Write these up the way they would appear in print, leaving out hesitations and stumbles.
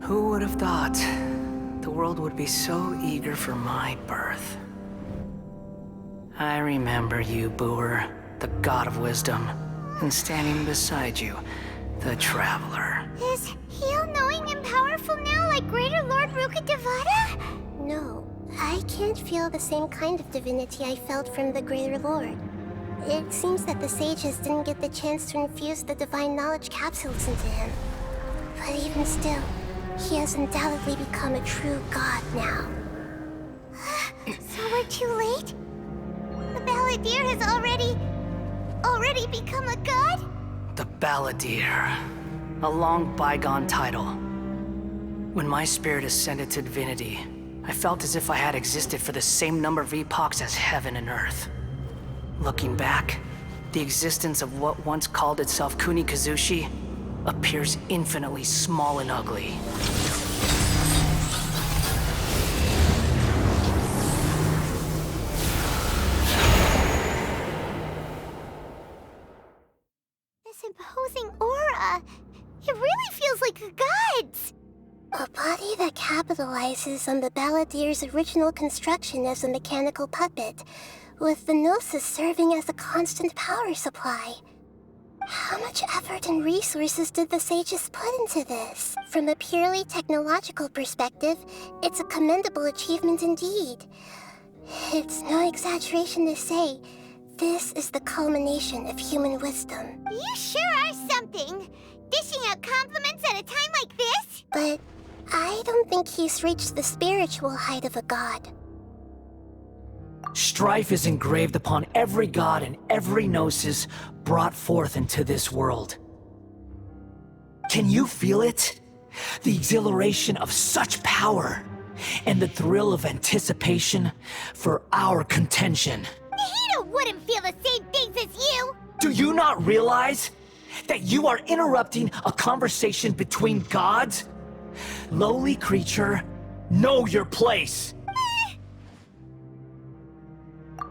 Who would have thought the world would be so eager for my birth? I remember you, Boer, the god of wisdom, and standing beside you, the traveler. Is he all-knowing and powerful now like Greater Lord Rukkhadevata? No, I can't feel the same kind of divinity I felt from the Greater Lord. It seems that the sages didn't get the chance to infuse the divine knowledge capsules into him. But even still, he has undoubtedly become a true god now. So we're too late? The Balladeer has already become a god? The Balladeer. A long bygone title. When my spirit ascended to divinity, I felt as if I had existed for the same number of epochs as heaven and earth. Looking back, the existence of what once called itself Kunikazushi appears infinitely small and ugly. This imposing aura, it really feels like a god's. A body that capitalizes on the Balladeer's original construction as a mechanical puppet, with the Gnosis serving as a constant power supply. How much effort and resources did the sages put into this? From a purely technological perspective, it's a commendable achievement indeed. It's no exaggeration to say, this is the culmination of human wisdom. You sure are something! Dishing out compliments at a time like this? But I don't think he's reached the spiritual height of a god. Strife is engraved upon every god and every gnosis brought forth into this world. Can you feel it? The exhilaration of such power, and the thrill of anticipation for our contention. Nahida wouldn't feel the same things as you! Do you not realize that you are interrupting a conversation between gods? Lowly creature, know your place!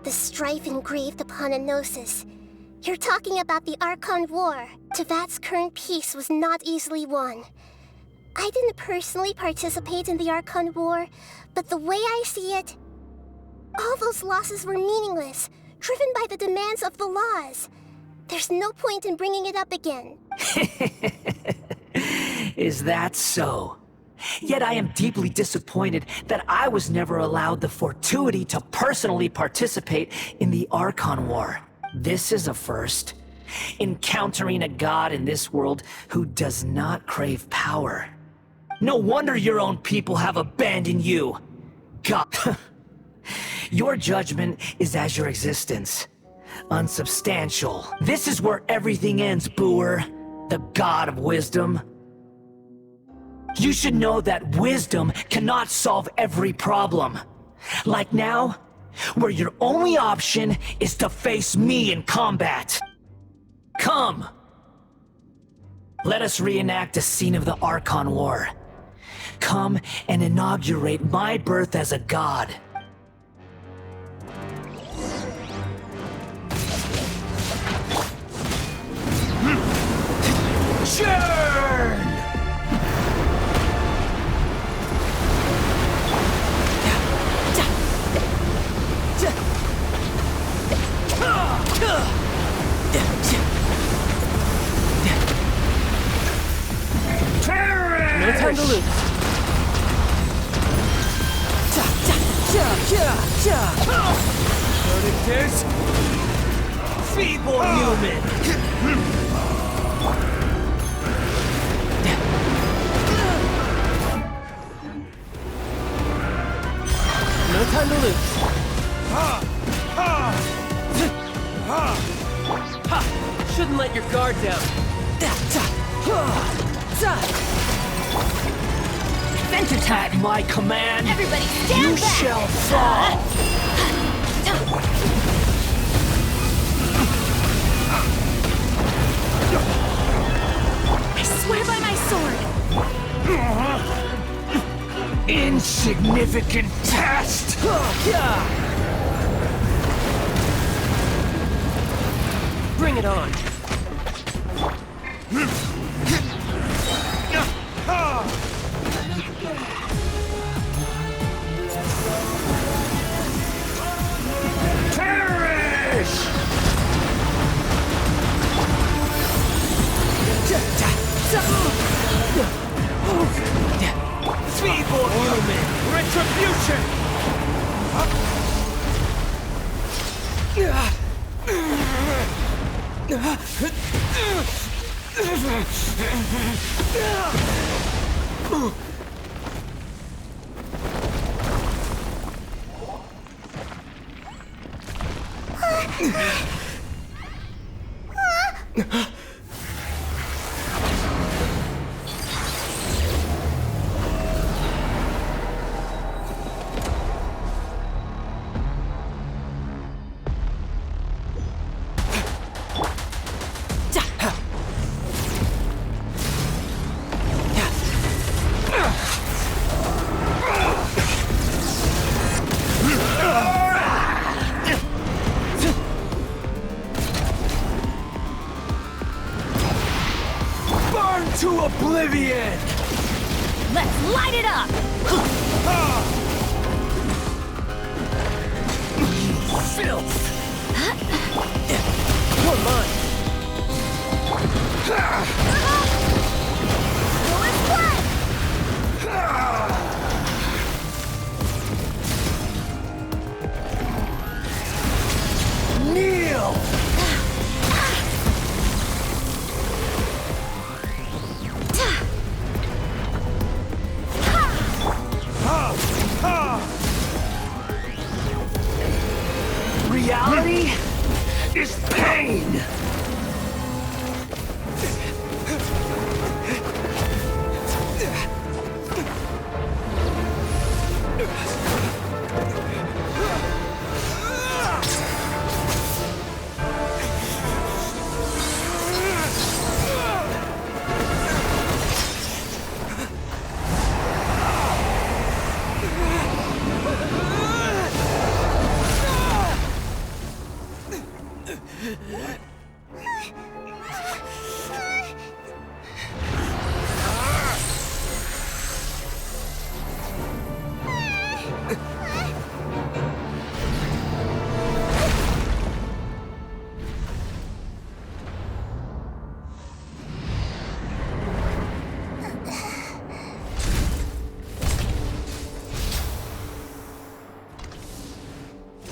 The strife engraved upon a gnosis. You're talking about the Archon War. Tevat's current peace was not easily won. I didn't personally participate in the Archon War, but the way I see it, all those losses were meaningless, driven by the demands of the laws. There's no point in bringing it up again. Is that so? Yet I am deeply disappointed that I was never allowed the fortuity to personally participate in the Archon War. This is a first. Encountering a god in this world who does not crave power. No wonder your own people have abandoned you. God. Your judgment is as your existence. Unsubstantial. This is where everything ends, Boer. The god of wisdom. You should know that wisdom cannot solve every problem. Like now, where your only option is to face me in combat. Come! Let us reenact a scene of the Archon War. Come and inaugurate my birth as a god. Churn! No time to lose. Predators? Feeble human! No time to lose. Shouldn't let your guard down. Vent attack, my command! Everybody stand you back! shall fall! I swear by my sword! Insignificant test! Bring it on. To oblivion! Let's light it up! Filth! You're mine. Kneel! Reality is pain!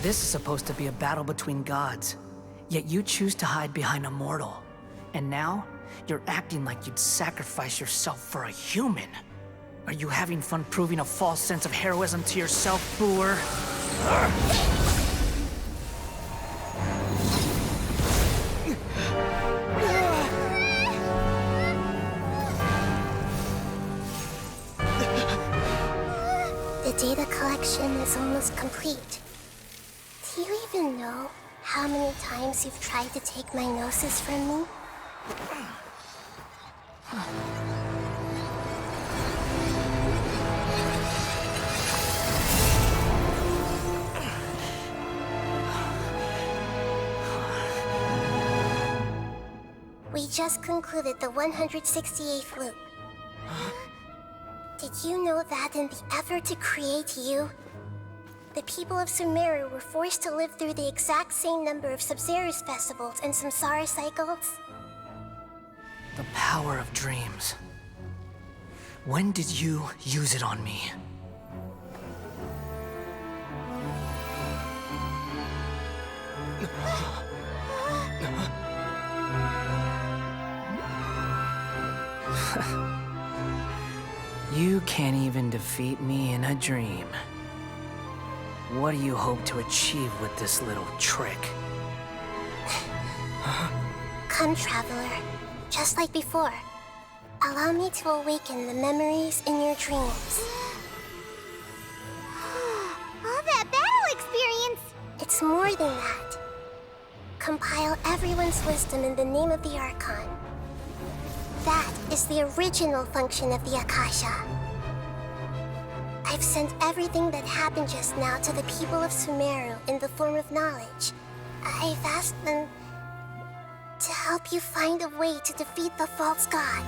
This is supposed to be a battle between gods, yet you choose to hide behind a mortal. And now, you're acting like you'd sacrifice yourself for a human. Are you having fun proving a false sense of heroism to yourself, Booer? The data collection is almost complete. Do you even know how many times you've tried to take my gnosis from me? We just concluded the 168th loop. Did you know that in the effort to create you, the people of Sumeru were forced to live through the exact same number of Sub-Zerus festivals and samsara cycles? The power of dreams. When did you use it on me? You can't even defeat me in a dream. What do you hope to achieve with this little trick? Come, Traveler. Just like before. Allow me to awaken the memories in your dreams. All that battle experience! It's more than that. Compile everyone's wisdom in the name of the Archon. That is the original function of the Akasha. I've sent everything that happened just now to the people of Sumeru in the form of knowledge. I've asked them to help you find a way to defeat the false god.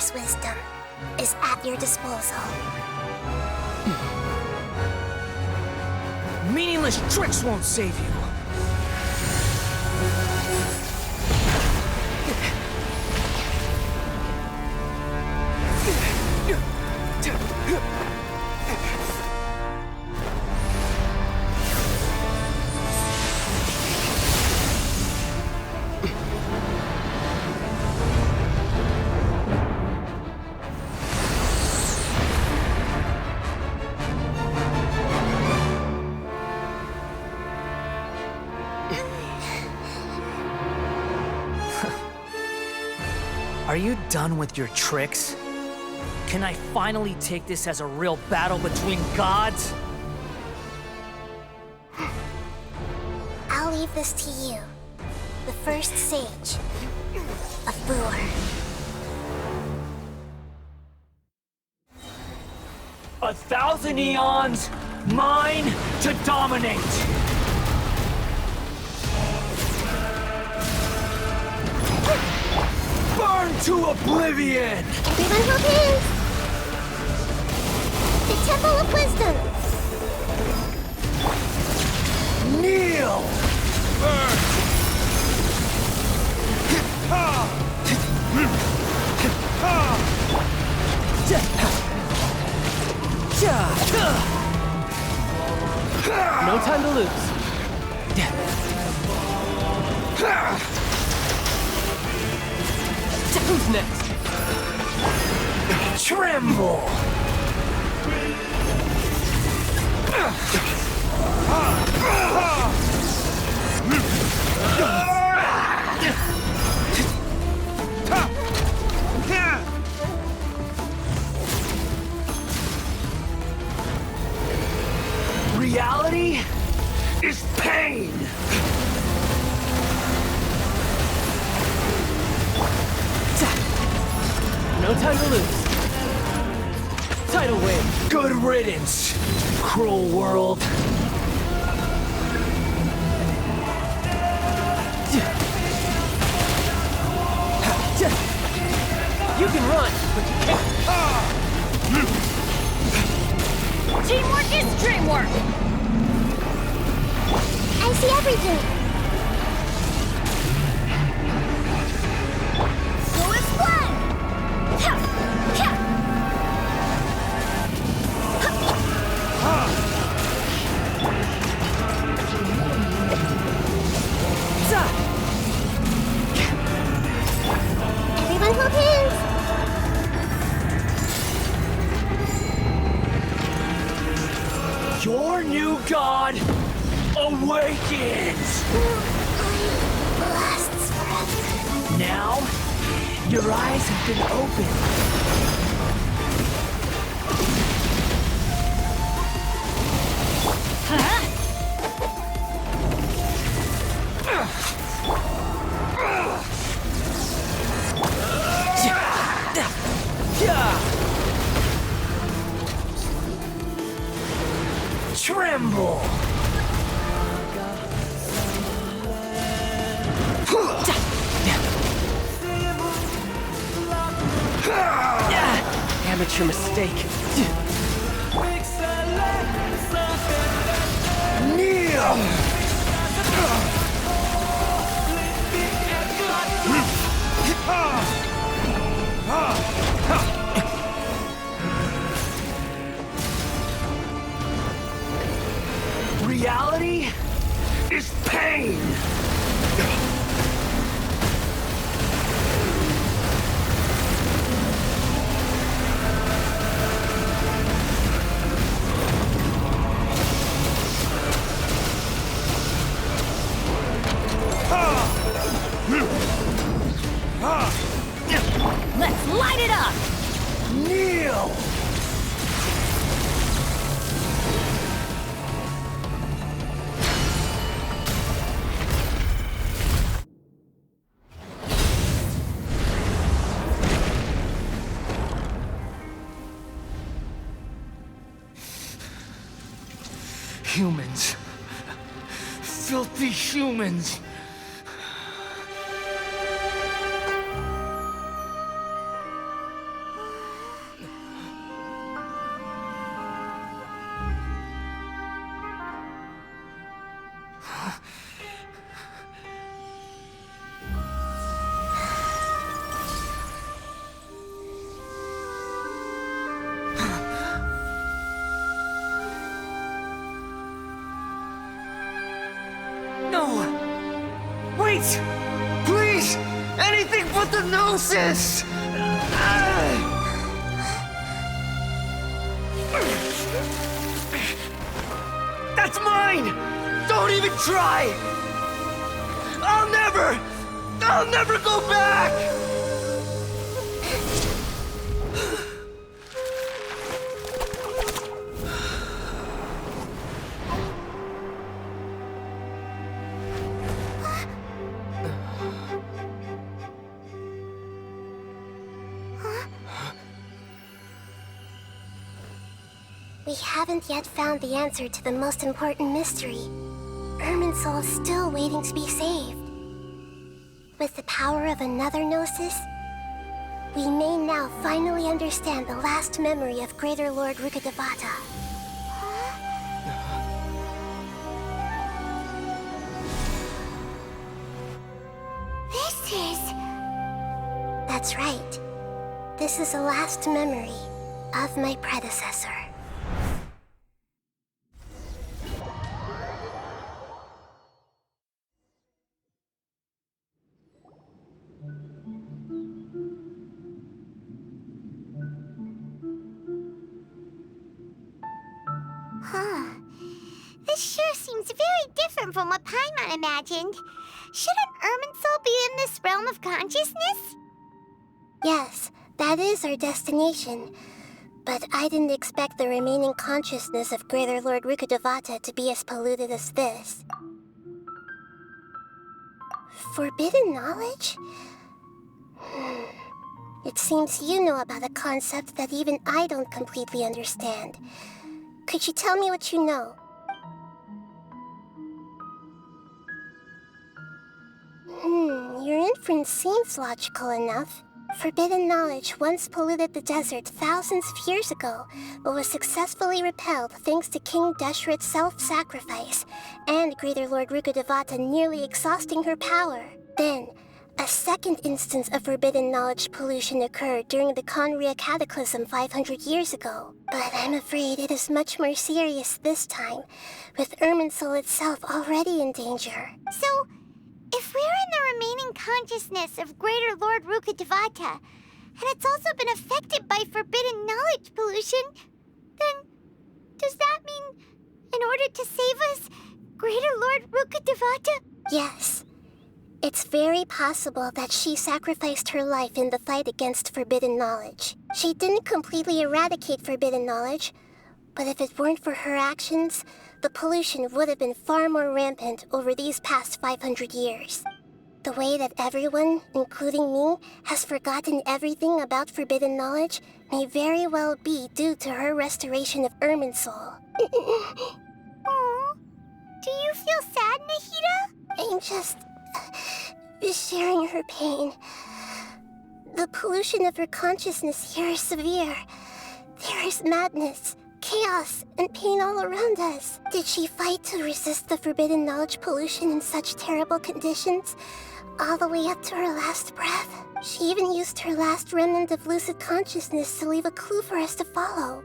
this wisdom is at your disposal. Meaningless tricks won't save you. Are you done with your tricks? Can I finally take this as a real battle between gods? I'll leave this to you, the first sage of Boor. 1,000 eons, mine to dominate! Burn to oblivion! Everyone hold hands! The Temple of Wisdom! Kneel! Burn! No time to lose. Who's next? Tremble! Reality is pain! No time to lose. Tidal wave. Good riddance, cruel world. You can run, but you can't. Teamwork is dreamwork! I see everything! Go explain! Everyone hold hands! Your new god awakens! Lasts forever. Now, your eyes have been opened. Tremble! Amateur mistake. Kneel! Reality is pain! Let's light it up! Kneel! Humans. Filthy humans. No! Wait! Please! Anything but the Gnosis! That's mine! Don't even try! I'll never go back! We haven't yet found the answer to the most important mystery. Irminsul is still waiting to be saved. With the power of another Gnosis, we may now finally understand the last memory of Greater Lord Rukkhadevata. This is... That's right. This is the last memory of my predecessor. Huh. This sure seems very different from what Paimon imagined. Shouldn't Irminsul be in this realm of consciousness? Yes, that is our destination. But I didn't expect the remaining consciousness of Greater Lord Rukkhadevata to be as polluted as this. Forbidden knowledge? It seems you know about a concept that even I don't completely understand. Could you tell me what you know? Your inference seems logical enough. Forbidden knowledge once polluted the desert thousands of years ago, but was successfully repelled thanks to King Deshret's self-sacrifice, and Greater Lord Rukkhadevata nearly exhausting her power. Then, a second instance of forbidden knowledge pollution occurred during the Conria Cataclysm 500 years ago. But I'm afraid it is much more serious this time, with Irminsul itself already in danger. So, if we're in the remaining consciousness of Greater Lord Rukkhadevata, and it's also been affected by forbidden knowledge pollution, then does that mean, in order to save us, Greater Lord Rukkhadevata? Yes. It's very possible that she sacrificed her life in the fight against forbidden knowledge. She didn't completely eradicate forbidden knowledge, but if it weren't for her actions, the pollution would have been far more rampant over these past 500 years. The way that everyone, including me, has forgotten everything about forbidden knowledge may very well be due to her restoration of Irminsul. Aw, do you feel sad, Nahida? I'm just sharing her pain. The pollution of her consciousness here is severe. There is madness, chaos, and pain all around us. Did she fight to resist the forbidden knowledge pollution in such terrible conditions, all the way up to her last breath? She even used her last remnant of lucid consciousness to leave a clue for us to follow.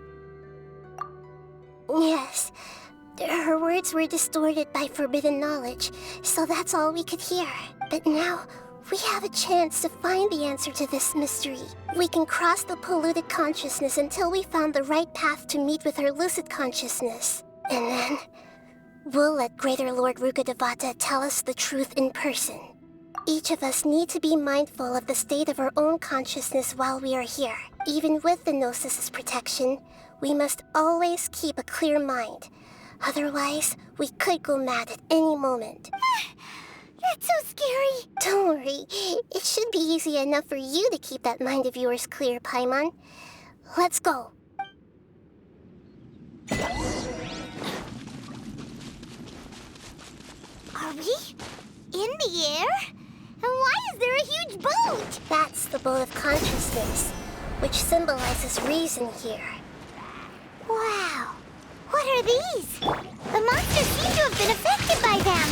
Yes, her words were distorted by forbidden knowledge, so that's all we could hear. But now, we have a chance to find the answer to this mystery. We can cross the polluted consciousness until we found the right path to meet with her lucid consciousness. And then, we'll let Greater Lord Rukkhadevata tell us the truth in person. Each of us need to be mindful of the state of our own consciousness while we are here. Even with the Gnosis' protection, we must always keep a clear mind. Otherwise, we could go mad at any moment. That's so scary. Don't worry. It should be easy enough for you to keep that mind of yours clear, Paimon. Let's go. Are we in the air? And why is there a huge boat? That's the boat of consciousness, which symbolizes reason here. Wow. What are these? The monsters seem to have been affected by them.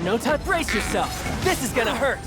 No time, brace yourself. This is gonna hurt.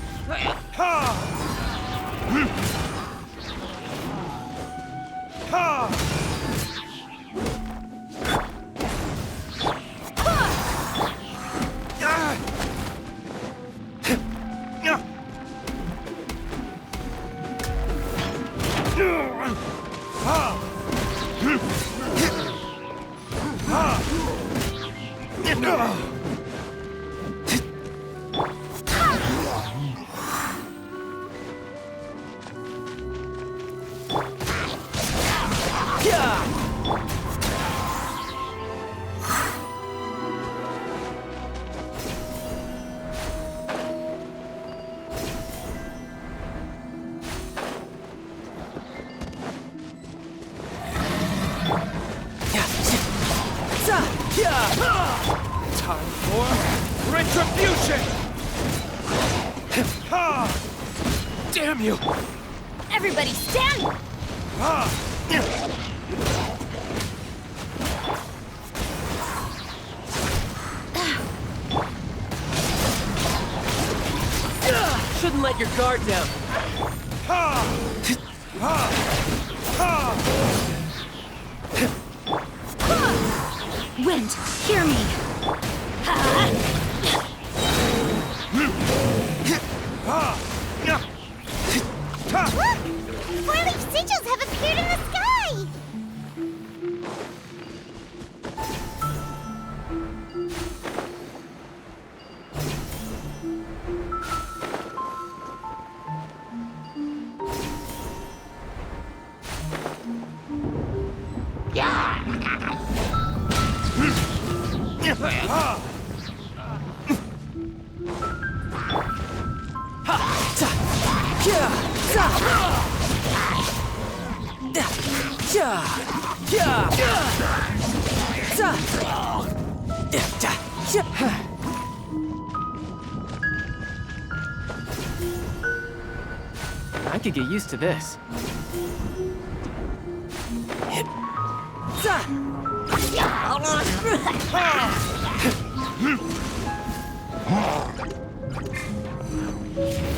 Time for retribution! Damn you! Everybody stand! Shouldn't let your guard down. Wind, hear me! Four-leaf sigils have appeared in the sky! I could get used to this.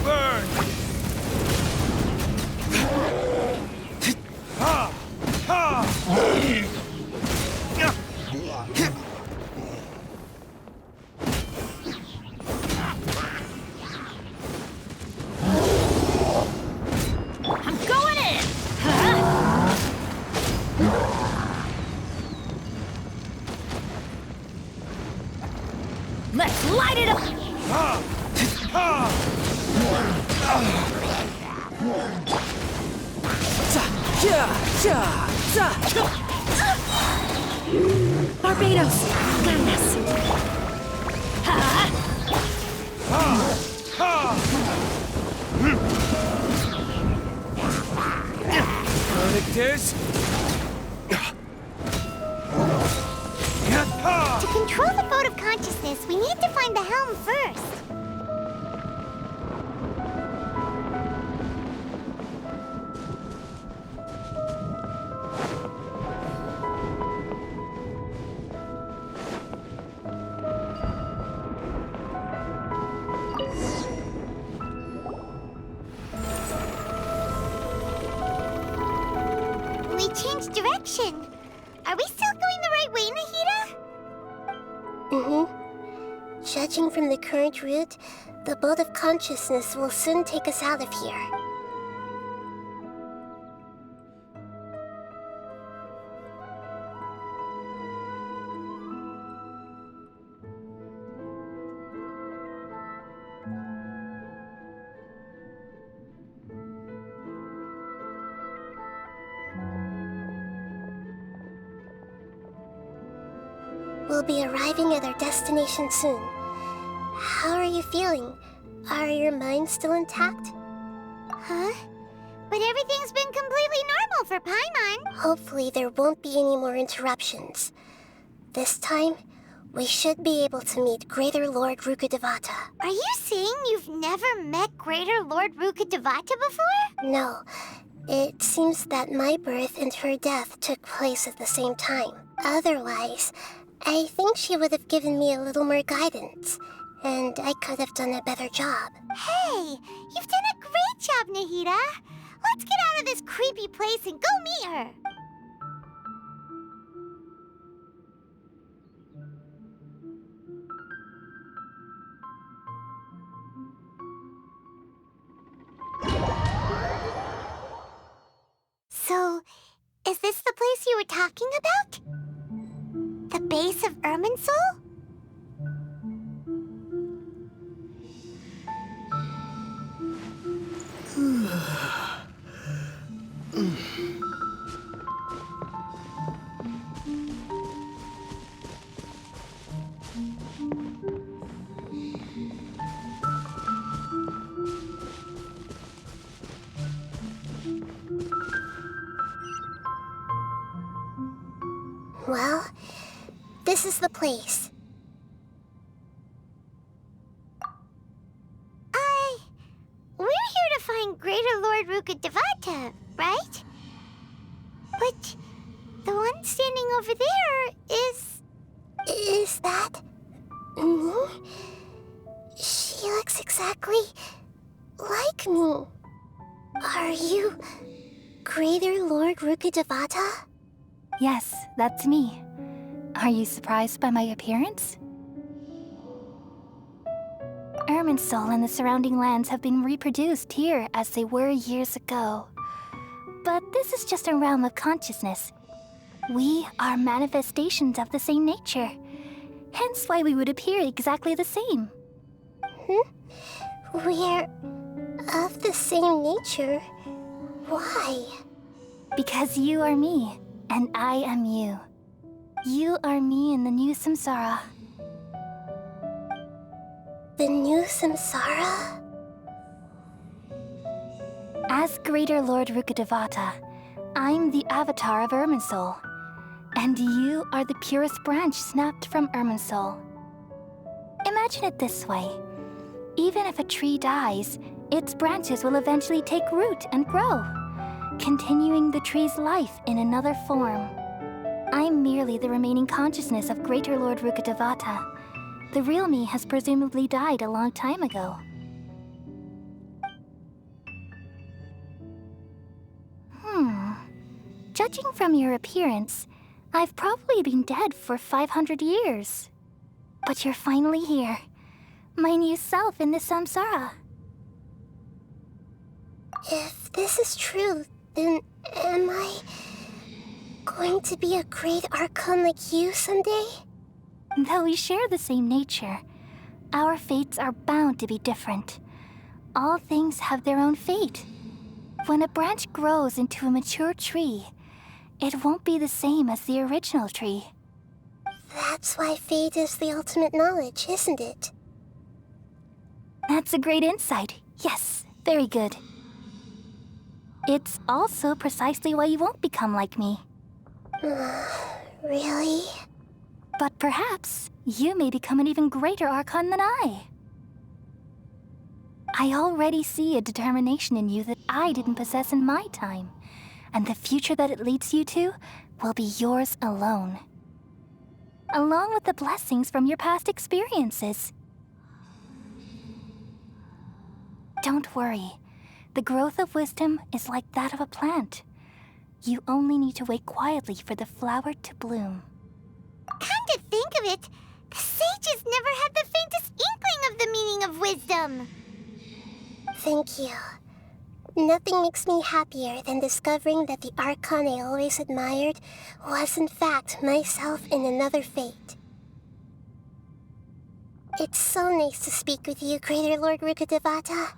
Burn! I'm going in! Let's light it up! Barbados, goodness. Verdict is... To control the boat of consciousness, we need to find the helm first. We changed direction. Are we still going the right way, Nahida? Judging from the current route, the boat of consciousness will soon take us out of here. We'll be arriving at our destination soon. How are you feeling? Are your minds still intact? Huh? But everything's been completely normal for Paimon. Hopefully there won't be any more interruptions. This time, we should be able to meet Greater Lord Rukkhadevata. Are you saying you've never met Greater Lord Rukkhadevata before? No. It seems that my birth and her death took place at the same time. Otherwise, I think she would have given me a little more guidance, and I could have done a better job. Hey, you've done a great job, Nahida. Let's get out of this creepy place and go meet her. So, is this the place you were talking about? The base of Irminsul? Well, this is the place. We're here to find Greater Lord Rukkhadevata, right? But the one standing over there is... Is that me? She looks exactly like me. Are you Greater Lord Rukkhadevata? Yes, that's me. Are you surprised by my appearance? Irminsul and the surrounding lands have been reproduced here as they were years ago. But this is just a realm of consciousness. We are manifestations of the same nature. Hence why we would appear exactly the same. We're of the same nature. Why? Because you are me, and I am you. You are me in the new samsara. The new samsara? As Greater Lord Rukkhadevata, I'm the avatar of Irminsul. And you are the purest branch snapped from Irminsul. Imagine it this way. Even if a tree dies, its branches will eventually take root and grow, continuing the tree's life in another form. I'm merely the remaining consciousness of Greater Lord Rukkhadevata. The real me has presumably died a long time ago. Judging from your appearance, I've probably been dead for 500 years. But you're finally here. My new self in the samsara. If this is true, then am I going to be a great Archon like you someday? Though we share the same nature, our fates are bound to be different. All things have their own fate. When a branch grows into a mature tree, it won't be the same as the original tree. That's why fate is the ultimate knowledge, isn't it? That's a great insight. Yes, very good. It's also precisely why you won't become like me. Really? But perhaps you may become an even greater Archon than I. I already see a determination in you that I didn't possess in my time, and the future that it leads you to will be yours alone. Along with the blessings from your past experiences. Don't worry. The growth of wisdom is like that of a plant. You only need to wait quietly for the flower to bloom. Come to think of it, the sages never had the faintest inkling of the meaning of wisdom. Thank you. Nothing makes me happier than discovering that the Archon I always admired was in fact myself in another fate. It's so nice to speak with you, Greater Lord Rukkhadevata.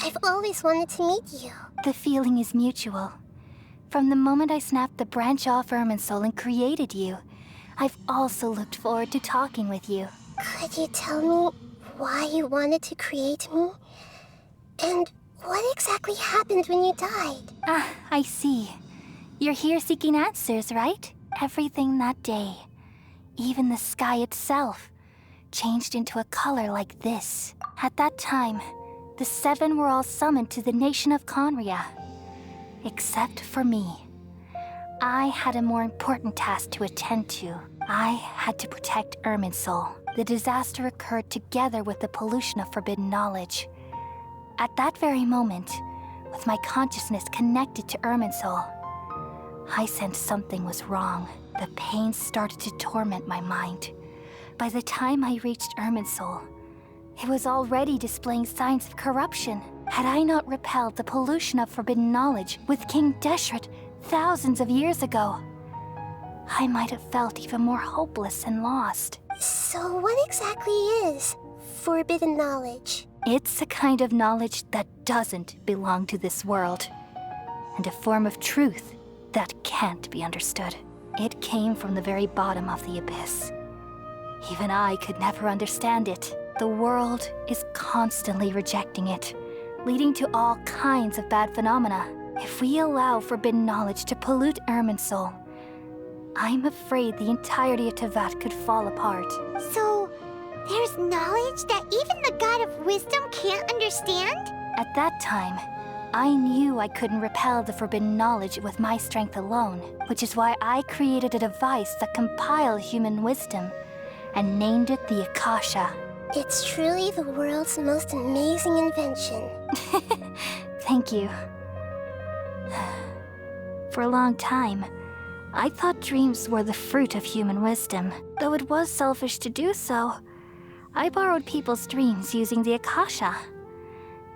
I've always wanted to meet you. The feeling is mutual. From the moment I snapped the branch off Irminsul and created you, I've also looked forward to talking with you. Could you tell me why you wanted to create me? And what exactly happened when you died? Ah, I see. You're here seeking answers, right? Everything that day, even the sky itself, changed into a color like this. At that time, the seven were all summoned to the nation of Conria. except for me. I had a more important task to attend to. I had to protect Irminsul. The disaster occurred together with the pollution of forbidden knowledge. At that very moment, with my consciousness connected to Irminsul, I sensed something was wrong. The pain started to torment my mind. By the time I reached Irminsul, it was already displaying signs of corruption. Had I not repelled the pollution of forbidden knowledge with King Deshret thousands of years ago, I might have felt even more hopeless and lost. So what exactly is forbidden knowledge? It's a kind of knowledge that doesn't belong to this world, and a form of truth that can't be understood. It came from the very bottom of the abyss. Even I could never understand it. The world is constantly rejecting it, leading to all kinds of bad phenomena. If we allow forbidden knowledge to pollute Irminsul, I'm afraid the entirety of Teyvat could fall apart. So, there's knowledge that even the God of Wisdom can't understand? At that time, I knew I couldn't repel the forbidden knowledge with my strength alone, which is why I created a device that compiled human wisdom and named it the Akasha. It's truly the world's most amazing invention. Thank you. For a long time, I thought dreams were the fruit of human wisdom. Though it was selfish to do so, I borrowed people's dreams using the Akasha.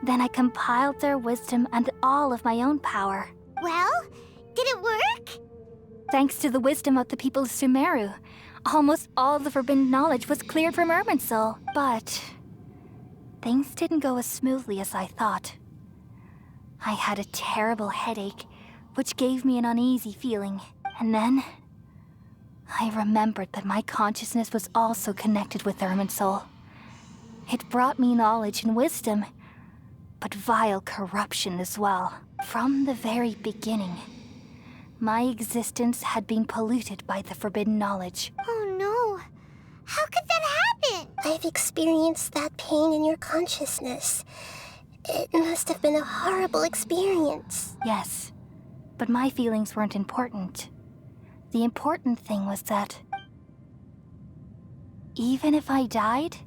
Then I compiled their wisdom and all of my own power. Well, did it work? Thanks to the wisdom of the people of Sumeru, almost all the forbidden knowledge was cleared from Irminsul. But things didn't go as smoothly as I thought. I had a terrible headache, which gave me an uneasy feeling. And then I remembered that my consciousness was also connected with Irminsul. It brought me knowledge and wisdom, but vile corruption as well. From the very beginning, my existence had been polluted by the forbidden knowledge. Oh no. How could that happen? I've experienced that pain in your consciousness. It must have been a horrible experience. Yes, but my feelings weren't important. The important thing was that even if I died,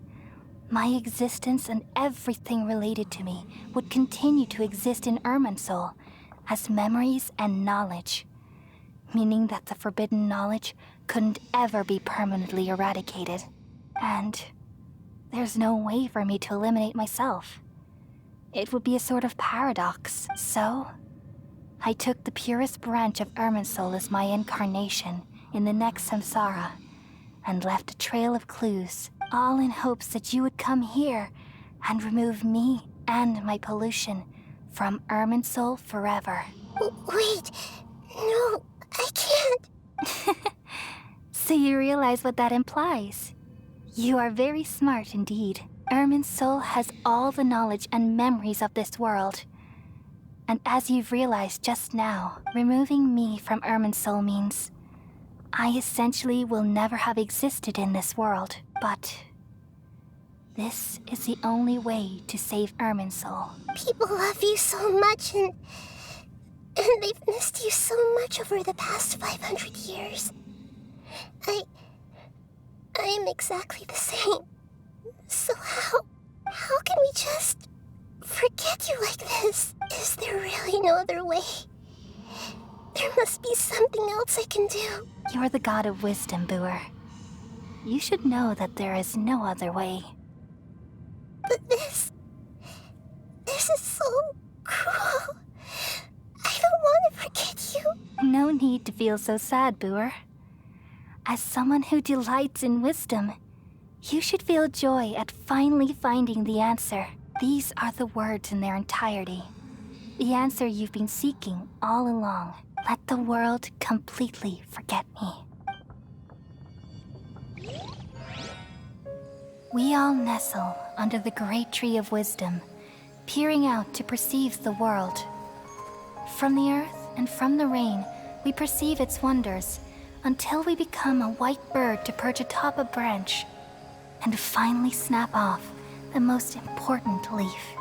my existence and everything related to me would continue to exist in Irminsul as memories and knowledge, meaning that the forbidden knowledge couldn't ever be permanently eradicated. And there's no way for me to eliminate myself. It would be a sort of paradox. So I took the purest branch of Irminsul as my incarnation in the next samsara, and left a trail of clues, all in hopes that you would come here and remove me and my pollution from Irminsul forever. Wait, no, I can't. So you realize what that implies? You are very smart indeed. Irminsul has all the knowledge and memories of this world. And as you've realized just now, removing me from Irminsul means I essentially will never have existed in this world. But this is the only way to save Irminsul. People love you so much, and they've missed you so much over the past 500 years. I am exactly the same. So how can we just forget you like this? Is there really no other way? There must be something else I can do. You're the god of wisdom, Boer. You should know that there is no other way. But this is so cruel. I don't want to forget you. No need to feel so sad, Boer. As someone who delights in wisdom, you should feel joy at finally finding the answer. These are the words in their entirety. The answer you've been seeking all along. Let the world completely forget me. We all nestle under the great tree of wisdom, peering out to perceive the world. From the earth and from the rain, we perceive its wonders, until we become a white bird to perch atop a branch, and finally snap off the most important leaf.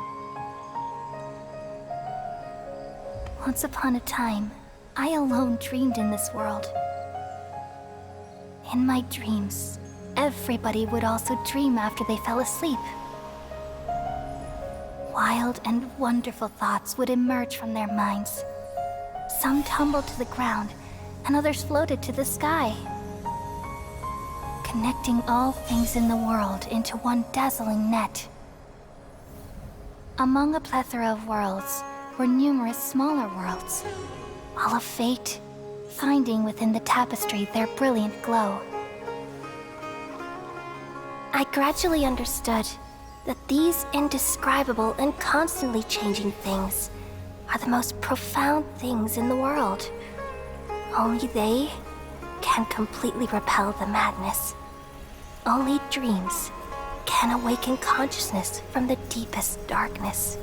Once upon a time, I alone dreamed in this world. In my dreams, everybody would also dream after they fell asleep. Wild and wonderful thoughts would emerge from their minds. Some tumbled to the ground, and others floated to the sky, connecting all things in the world into one dazzling net. Among a plethora of worlds were numerous smaller worlds, all of fate, finding within the tapestry their brilliant glow. I gradually understood that these indescribable and constantly changing things are the most profound things in the world. Only they can completely repel the madness. Only dreams can awaken consciousness from the deepest darkness.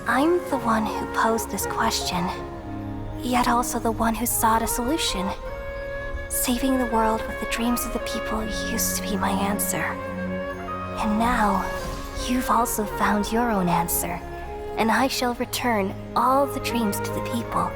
I'm the one who posed this question, yet also the one who sought a solution. Saving the world with the dreams of the people used to be my answer. And now, you've also found your own answer, and I shall return all the dreams to the people.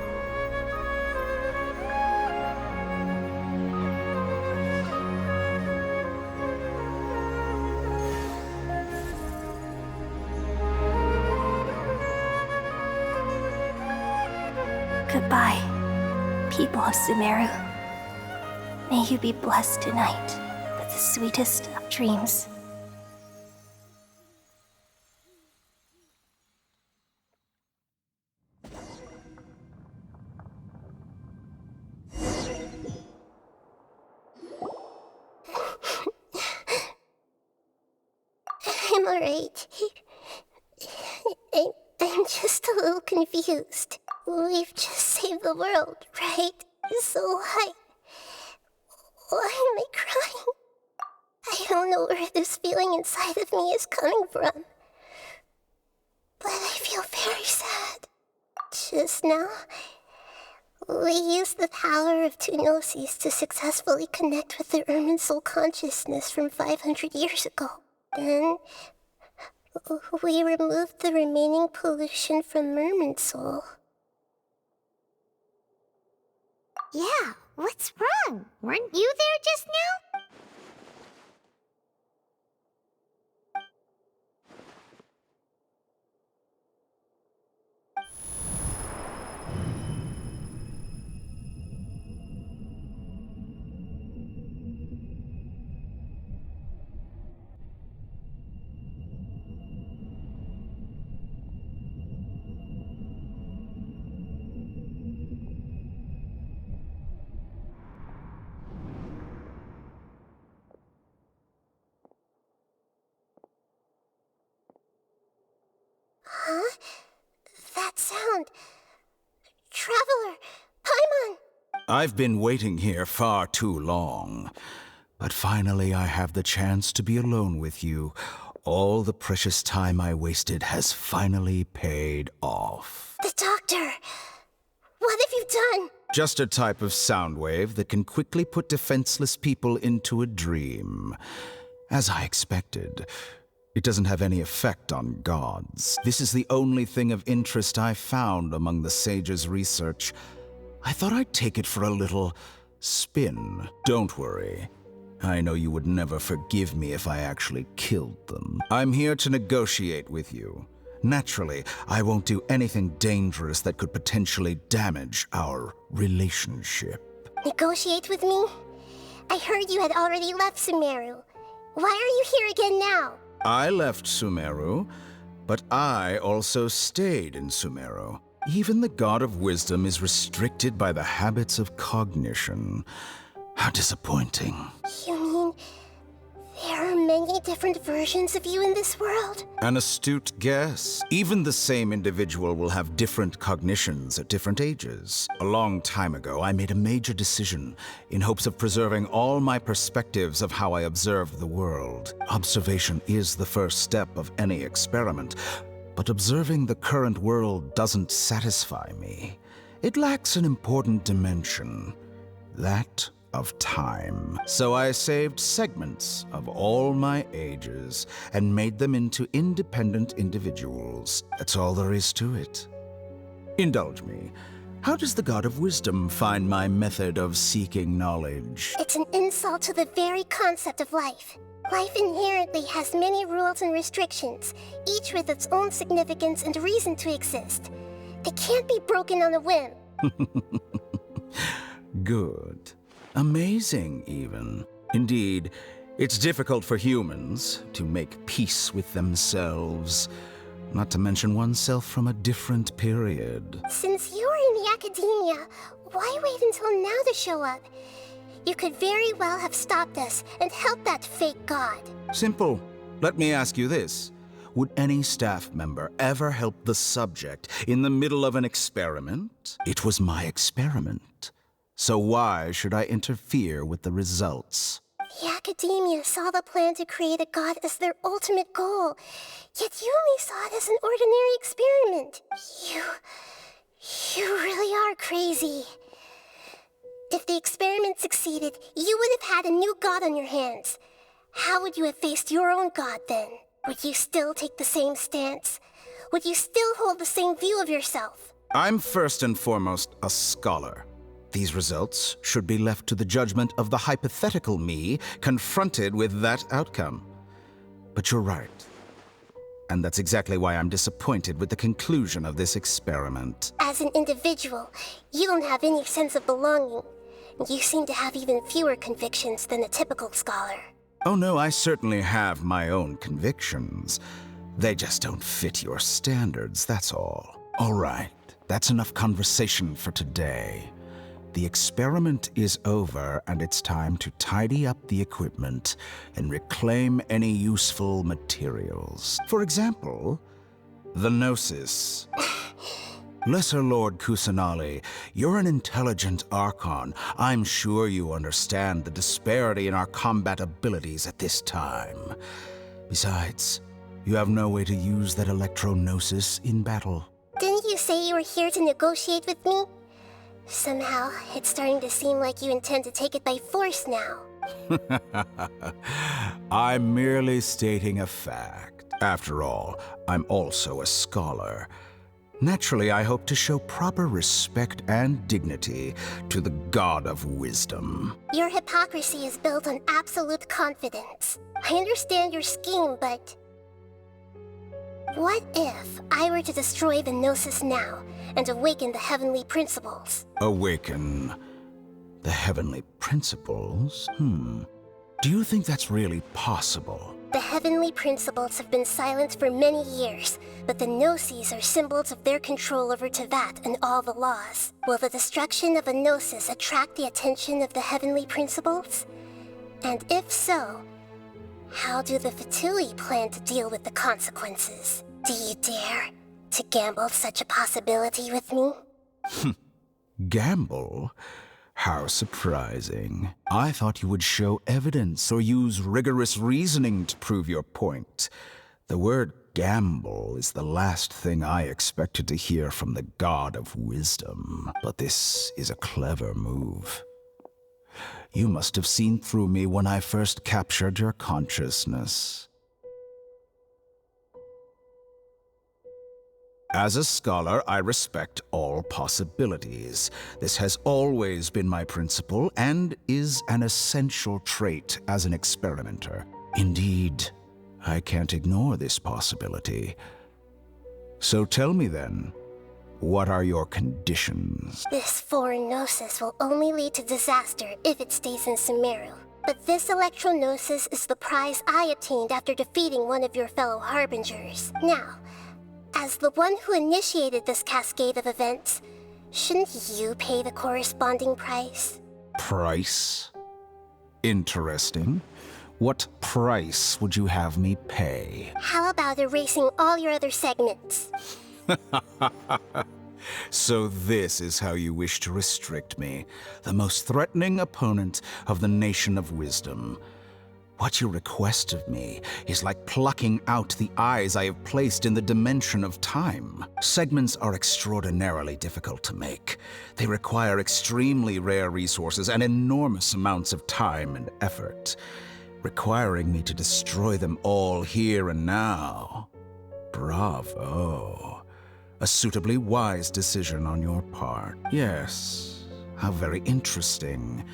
Goodbye, people of Sumeru. May you be blessed tonight with the sweetest of dreams. I'm alright. I'm just a little confused. We've just saved the world, right? So why am I crying? I don't know where this feeling inside of me is coming from. But I feel very sad. Just now, we used the power of two gnosis to successfully connect with the Irminsul consciousness from 500 years ago. Then, we removed the remaining pollution from Irminsul. Yeah, what's wrong? Weren't you there just now? Huh? That sound. Traveler! Paimon! I've been waiting here far too long. But finally I have the chance to be alone with you. All the precious time I wasted has finally paid off. The doctor! What have you done? Just a type of sound wave that can quickly put defenseless people into a dream. As I expected. It doesn't have any effect on gods. This is the only thing of interest I found among the sage's research. I thought I'd take it for a little spin. Don't worry. I know you would never forgive me if I actually killed them. I'm here to negotiate with you. Naturally, I won't do anything dangerous that could potentially damage our relationship. Negotiate with me? I heard you had already left Sumeru. Why are you here again now? I left Sumeru, but I also stayed in Sumeru. Even the God of Wisdom is restricted by the habits of cognition. How disappointing. You mean there are many many different versions of you in this world? An astute guess. Even the same individual will have different cognitions at different ages. A long time ago, I made a major decision in hopes of preserving all my perspectives of how I observe the world. Observation is the first step of any experiment, but observing the current world doesn't satisfy me. It lacks an important dimension, that of time. So I saved segments of all my ages and made them into independent individuals. That's all there is to it. Indulge me. How does the God of Wisdom find my method of seeking knowledge? It's an insult to the very concept of life. Life inherently has many rules and restrictions, each with its own significance and reason to exist. They can't be broken on a whim. Good. Amazing, even. Indeed, it's difficult for humans to make peace with themselves, not to mention oneself from a different period. Since you're in the academia, why wait until now to show up? You could very well have stopped us and helped that fake god. Simple. Let me ask you this. Would any staff member ever help the subject in the middle of an experiment? It was my experiment. So why should I interfere with the results? The academia saw the plan to create a god as their ultimate goal, yet you only saw it as an ordinary experiment. You really are crazy. If the experiment succeeded, you would have had a new god on your hands. How would you have faced your own god then? Would you still take the same stance? Would you still hold the same view of yourself? I'm first and foremost a scholar. These results should be left to the judgment of the hypothetical me confronted with that outcome. But you're right. And that's exactly why I'm disappointed with the conclusion of this experiment. As an individual, you don't have any sense of belonging. You seem to have even fewer convictions than a typical scholar. Oh no, I certainly have my own convictions. They just don't fit your standards, that's all. All right, that's enough conversation for today. The experiment is over, and it's time to tidy up the equipment and reclaim any useful materials. For example, the Gnosis. Lesser Lord Kusanali, you're an intelligent Archon. I'm sure you understand the disparity in our combat abilities at this time. Besides, you have no way to use that Electro-Gnosis in battle. Didn't you say you were here to negotiate with me? Somehow, it's starting to seem like you intend to take it by force now. I'm merely stating a fact. After all, I'm also a scholar. Naturally, I hope to show proper respect and dignity to the God of Wisdom. Your hypocrisy is built on absolute confidence. I understand your scheme, but... what if I were to destroy the Gnosis now and awaken the heavenly principles? Awaken the heavenly principles? Do you think that's really possible? The heavenly principles have been silent for many years, but the Gnosis are symbols of their control over Tevat and all the laws. Will the destruction of a Gnosis attract the attention of the heavenly principles? And if so, how do the Fatui plan to deal with the consequences? Do you dare to gamble such a possibility with me? Gamble? How surprising. I thought you would show evidence or use rigorous reasoning to prove your point. The word gamble is the last thing I expected to hear from the God of Wisdom. But this is a clever move. You must have seen through me when I first captured your consciousness. As a scholar, I respect all possibilities. This has always been my principle and is an essential trait as an experimenter. Indeed, I can't ignore this possibility. So tell me then, what are your conditions? This foreign Gnosis will only lead to disaster if it stays in Sumeru. But this Electro-Gnosis is the prize I obtained after defeating one of your fellow Harbingers. Now, as the one who initiated this cascade of events, shouldn't you pay the corresponding price? Price? Interesting. What price would you have me pay? How about erasing all your other segments? So this is how you wish to restrict me, the most threatening opponent of the Nation of Wisdom. What you request of me is like plucking out the eyes I have placed in the dimension of time. Segments are extraordinarily difficult to make. They require extremely rare resources and enormous amounts of time and effort, requiring me to destroy them all here and now. Bravo. A suitably wise decision on your part. Yes, how very interesting.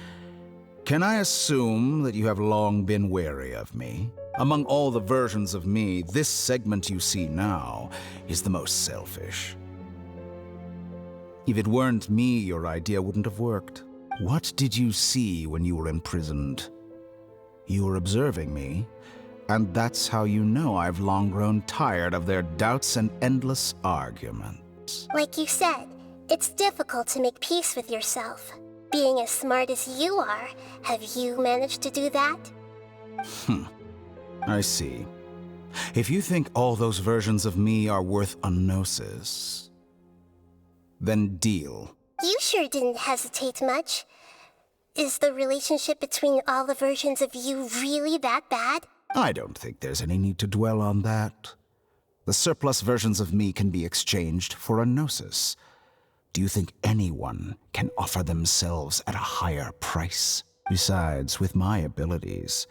Can I assume that you have long been wary of me? Among all the versions of me, this segment you see now is the most selfish. If it weren't me, your idea wouldn't have worked. What did you see when you were imprisoned? You were observing me, and that's how you know I've long grown tired of their doubts and endless arguments. Like you said, it's difficult to make peace with yourself. Being as smart as you are, have you managed to do that? I see. If you think all those versions of me are worth a gnosis, then deal. You sure didn't hesitate much. Is the relationship between all the versions of you really that bad? I don't think there's any need to dwell on that. The surplus versions of me can be exchanged for a gnosis. Do you think anyone can offer themselves at a higher price? Besides, with my abilities,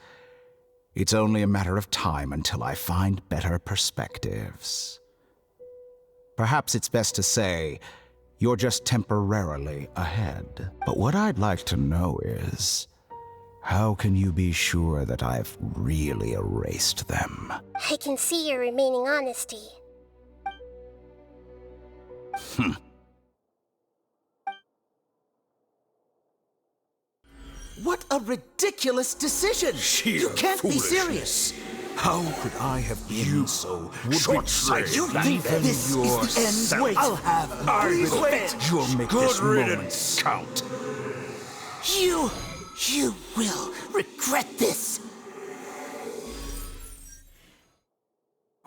it's only a matter of time until I find better perspectives. Perhaps it's best to say, you're just temporarily ahead. But what I'd like to know is, how can you be sure that I've really erased them? I can see your remaining honesty. What a ridiculous decision! You can't be serious! How could I have been so short-sighted? You think this is the end? Wait, I'll have revenge! You'll make this moment count. You will regret this!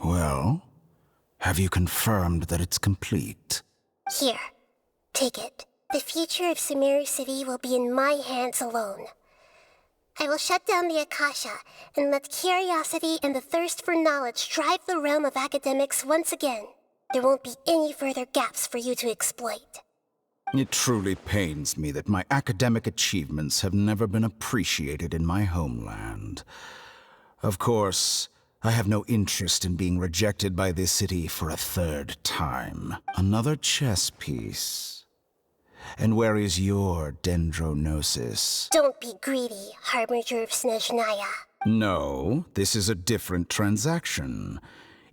Well, have you confirmed that it's complete? Here, take it. The future of Sumeru City will be in my hands alone. I will shut down the Akasha and let curiosity and the thirst for knowledge drive the realm of academics once again. There won't be any further gaps for you to exploit. It truly pains me that my academic achievements have never been appreciated in my homeland. Of course, I have no interest in being rejected by this city for a third time. Another chess piece. And where is your dendronosis? Don't be greedy, Harbinger of Snezhnaya. No, this is a different transaction.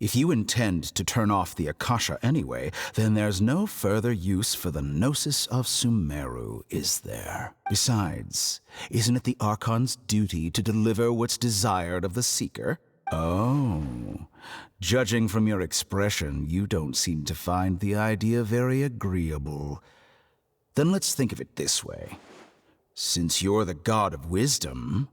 If you intend to turn off the Akasha anyway, then there's no further use for the Gnosis of Sumeru, is there? Besides, isn't it the Archon's duty to deliver what's desired of the Seeker? Oh, judging from your expression, you don't seem to find the idea very agreeable. Then let's think of it this way. Since you're the god of wisdom,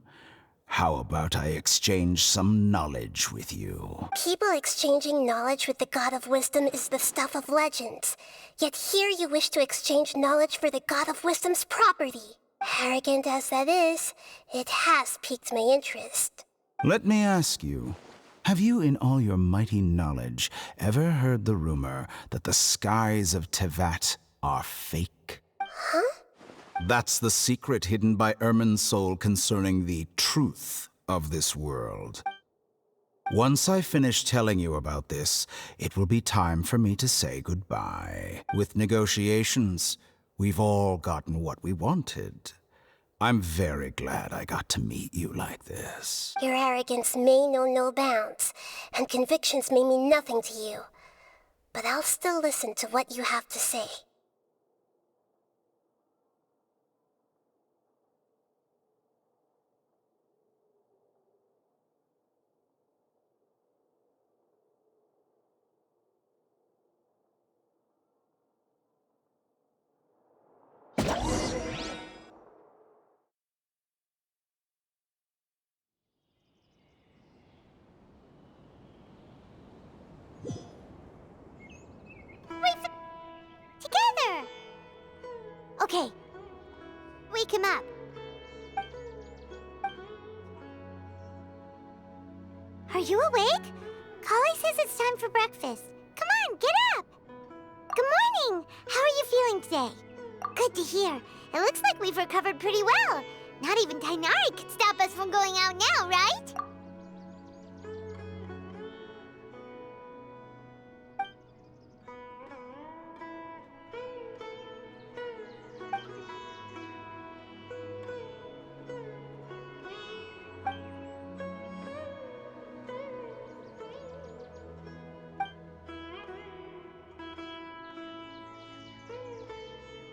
how about I exchange some knowledge with you? People exchanging knowledge with the god of wisdom is the stuff of legends. Yet here you wish to exchange knowledge for the god of wisdom's property. Arrogant as that is, it has piqued my interest. Let me ask you, have you in all your mighty knowledge ever heard the rumor that the skies of Tevat are fake? Huh? That's the secret hidden by Irminsul concerning the truth of this world. Once I finish telling you about this, it will be time for me to say goodbye. With negotiations, we've all gotten what we wanted. I'm very glad I got to meet you like this. Your arrogance may know no bounds, and convictions may mean nothing to you. But I'll still listen to what you have to say. Okay. Wake him up. Are you awake? Kale says it's time for breakfast. Come on, get up! Good morning! How are you feeling today? Good to hear. It looks like we've recovered pretty well. Not even Tighnari could stop us from going out now, right?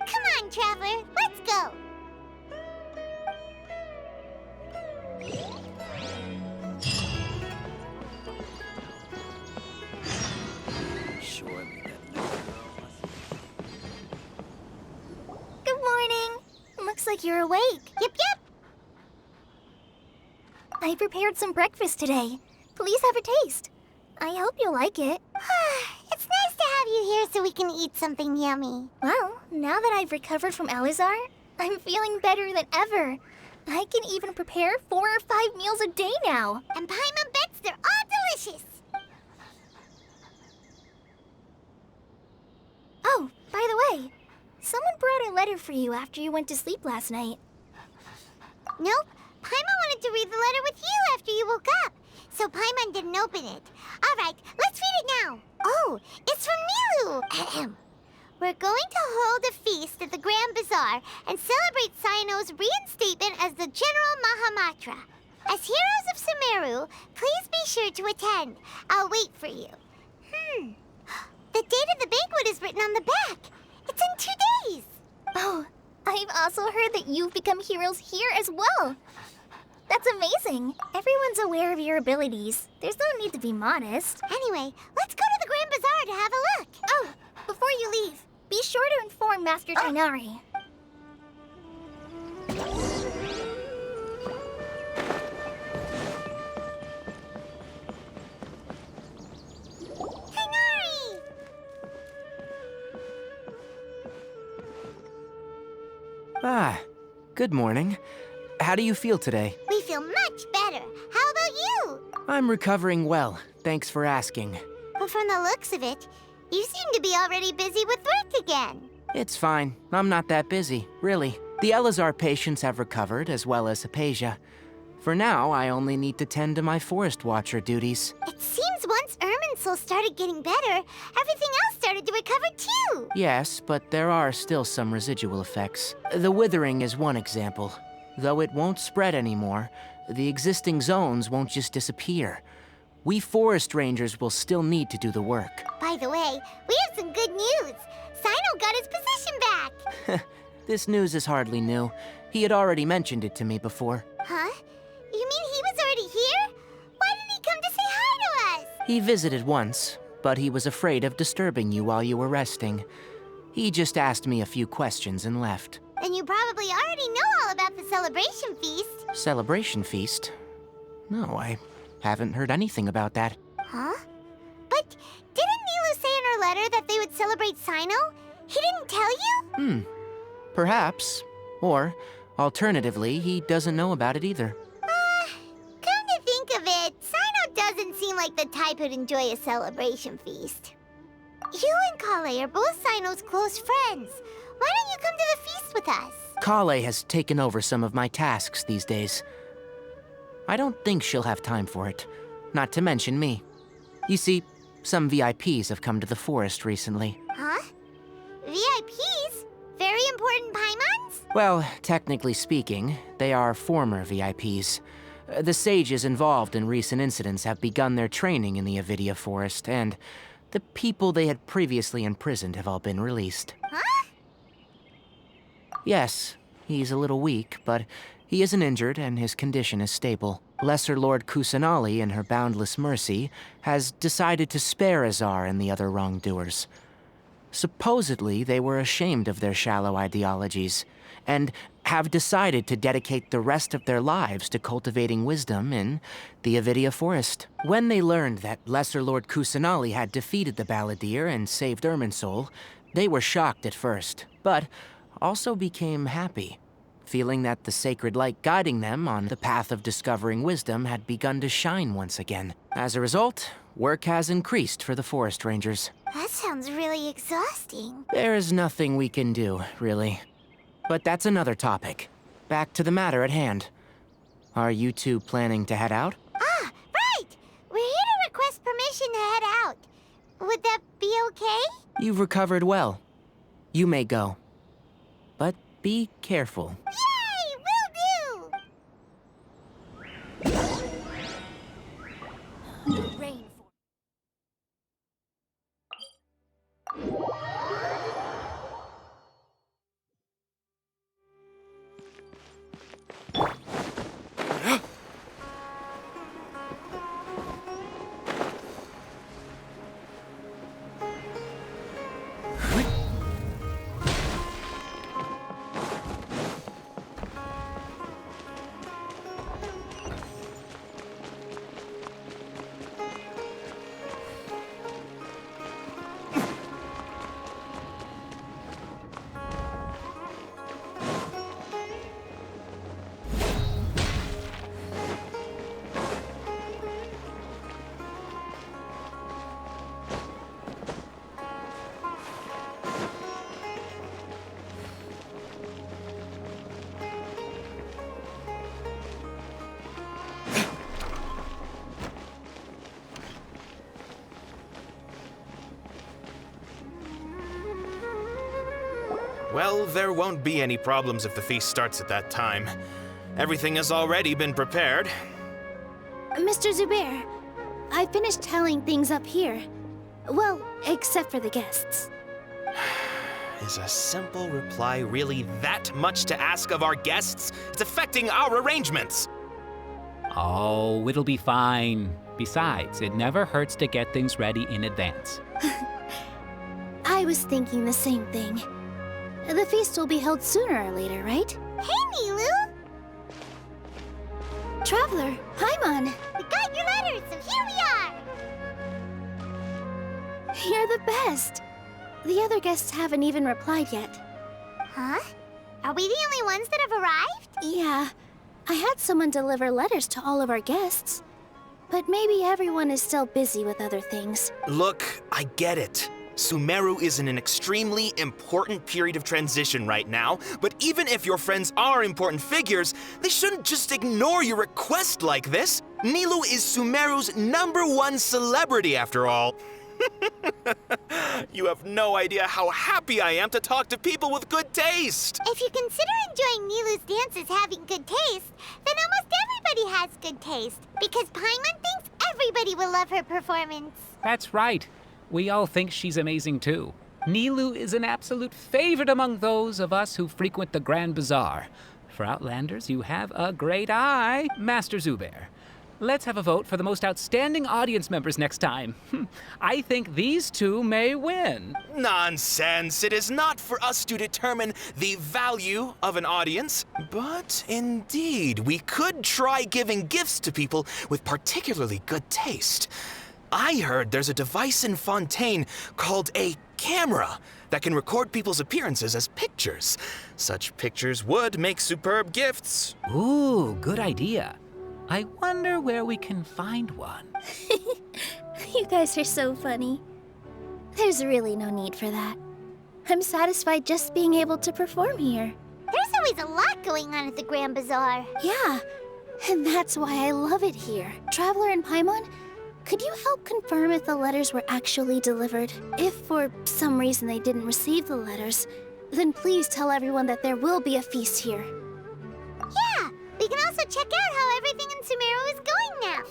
Come on, Traveler, let's go! Good morning. Looks like you're awake. Yep. I prepared some breakfast today. Please have a taste. I hope you'll like it. It's nice to have you here so we can eat something yummy. Well, now that I've recovered from Alizar, I'm feeling better than ever. I can even prepare 4 or 5 meals a day now. And Paimon bets they're all delicious. Oh, by the way, someone brought a letter for you after you went to sleep last night. Nope. Paimon wanted to read the letter with you after you woke up. So Paimon didn't open it. All right, let's read it now. Oh, it's from Milu. Ahem. We're going to hold a feast at the Grand Bazaar and celebrate Cyano's reinstatement as the General Mahamatra. As heroes of Sumeru, please be sure to attend. I'll wait for you. The date of the banquet is written on the back. It's in 2 days. Oh, I've also heard that you've become heroes here as well. That's amazing. Everyone's aware of your abilities. There's no need to be modest. Anyway, let's go to the Grand Bazaar to have a look. Oh, before you leave, be sure to inform Master Tighnari. Tighnari! Ah, good morning. How do you feel today? We feel much better. How about you? I'm recovering well, thanks for asking. But from the looks of it, you seem to be already busy with work again. It's fine. I'm not that busy, really. The Elazar patients have recovered, as well as Hypatia. For now, I only need to tend to my Forest Watcher duties. It seems once Irminsul started getting better, everything else started to recover too. Yes, but there are still some residual effects. The withering is one example. Though it won't spread anymore, the existing zones won't just disappear. We forest rangers will still need to do the work. By the way, we have some good news. Cyno got his position back. This news is hardly new. He had already mentioned it to me before. Huh? You mean he was already here? Why didn't he come to say hi to us? He visited once, but he was afraid of disturbing you while you were resting. He just asked me a few questions and left. Then you probably already know all about the celebration feast. Celebration feast? No, I haven't heard anything about that. Huh? But didn't Nilu say in her letter that they would celebrate Cyno? He didn't tell you? Perhaps. Or, alternatively, he doesn't know about it either. Come to think of it, Cyno doesn't seem like the type who'd enjoy a celebration feast. You and Kale are both Cyno's close friends. Why don't you come to the feast with us? Kale has taken over some of my tasks these days. I don't think she'll have time for it, not to mention me. You see, some VIPs have come to the forest recently. Huh? VIPs? Very important Paimons? Well, technically speaking, they are former VIPs. The sages involved in recent incidents have begun their training in the Avidia Forest, and the people they had previously imprisoned have all been released. Huh? Yes, he's a little weak, but he isn't injured and his condition is stable. Lesser Lord Kusanali, in her boundless mercy, has decided to spare Azar and the other wrongdoers. Supposedly, they were ashamed of their shallow ideologies, and have decided to dedicate the rest of their lives to cultivating wisdom in the Avidia Forest. When they learned that Lesser Lord Kusanali had defeated the Balladeer and saved Irminsul, they were shocked at first, but also became happy, feeling that the sacred light guiding them on the path of discovering wisdom had begun to shine once again. As a result, work has increased for the forest rangers. That sounds really exhausting. There is nothing we can do, really. But that's another topic. Back to the matter at hand. Are you two planning to head out? Ah, right! We're here to request permission to head out. Would that be okay? You've recovered well. You may go. But be careful. Yay! Will do! Rain. Well, there won't be any problems if the feast starts at that time. Everything has already been prepared. Mr. Zubair, I finished tallying things up here. Well, except for the guests. Is a simple reply really that much to ask of our guests? It's affecting our arrangements. Oh, it'll be fine. Besides, it never hurts to get things ready in advance. I was thinking the same thing. The feast will be held sooner or later, right? Hey, Nilu! Traveler, Paimon, We got your letters, so here we are! you're the best. The other guests haven't even replied yet. Huh? Are we the only ones that have arrived? Yeah, I had someone deliver letters to all of our guests. But maybe everyone is still busy with other things. Look, I get it. Sumeru is in an extremely important period of transition right now, but even if your friends are important figures, they shouldn't just ignore your request like this. Nilou is Sumeru's #1 celebrity after all. You have no idea how happy I am to talk to people with good taste. If you consider enjoying Nilu's dances having good taste, then almost everybody has good taste. Because Paimon thinks everybody will love her performance. That's right. We all think she's amazing too. Nilou is an absolute favorite among those of us who frequent the Grand Bazaar. For Outlanders, you have a great eye, Master Zubair. Let's have a vote for the most outstanding audience members next time. I think these two may win. Nonsense. It is not for us to determine the value of an audience. But indeed, we could try giving gifts to people with particularly good taste. I heard there's a device in Fontaine called a camera that can record people's appearances as pictures. Such pictures would make superb gifts. Ooh, good idea. I wonder where we can find one. You guys are so funny. There's really no need for that. I'm satisfied just being able to perform here. There's always a lot going on at the Grand Bazaar. Yeah, and that's why I love it here. Traveler and Paimon, could you help confirm if the letters were actually delivered? If for some reason they didn't receive the letters, then please tell everyone that there will be a feast here. Yeah, we can also check out how everything in Sumeru is going now.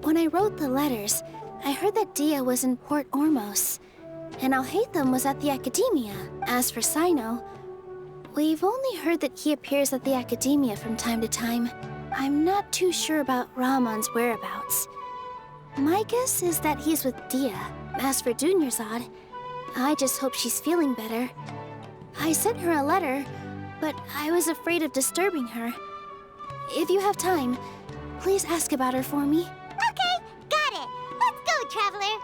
When I wrote the letters, I heard that Dia was in Port Ormos, and Alhaitham was at the Academia. As for Sino, we've only heard that he appears at the Academia from time to time. I'm not too sure about Ramon's whereabouts. My guess is that he's with Dia. As for Dunyarzad, I just hope she's feeling better. I sent her a letter, but I was afraid of disturbing her. If you have time, please ask about her for me. Okay, got it. Let's go, Traveler.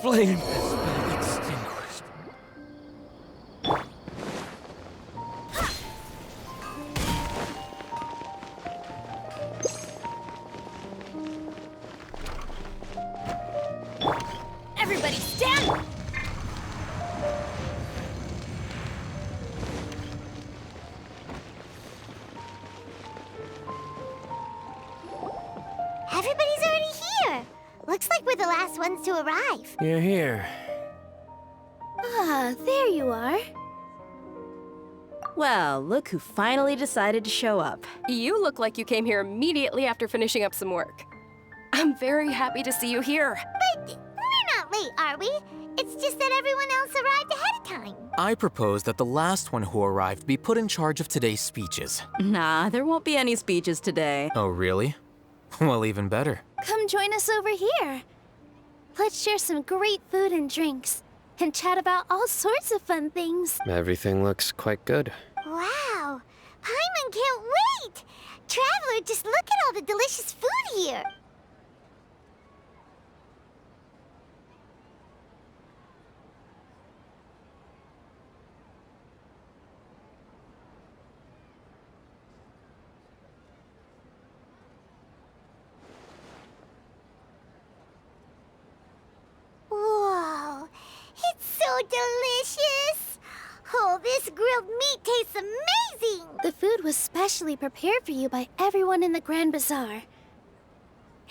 flame has been extinguished. Everybody stand! Everybody's already here. Looks like we're the last ones to arrive. You're here. Ah, there you are. Well, look who finally decided to show up. You look like you came here immediately after finishing up some work. I'm very happy to see you here. But we're not late, are we? It's just that everyone else arrived ahead of time. I propose that the last one who arrived be put in charge of today's speeches. Nah, there won't be any speeches today. Oh, really? Well, even better. Come join us over here. Let's share some great food and drinks, and chat about all sorts of fun things. Everything looks quite good. Wow, Paimon can't wait! Traveler, just look at all the delicious food here. Whoa, it's so delicious! Oh, this grilled meat tastes amazing! The food was specially prepared for you by everyone in the Grand Bazaar.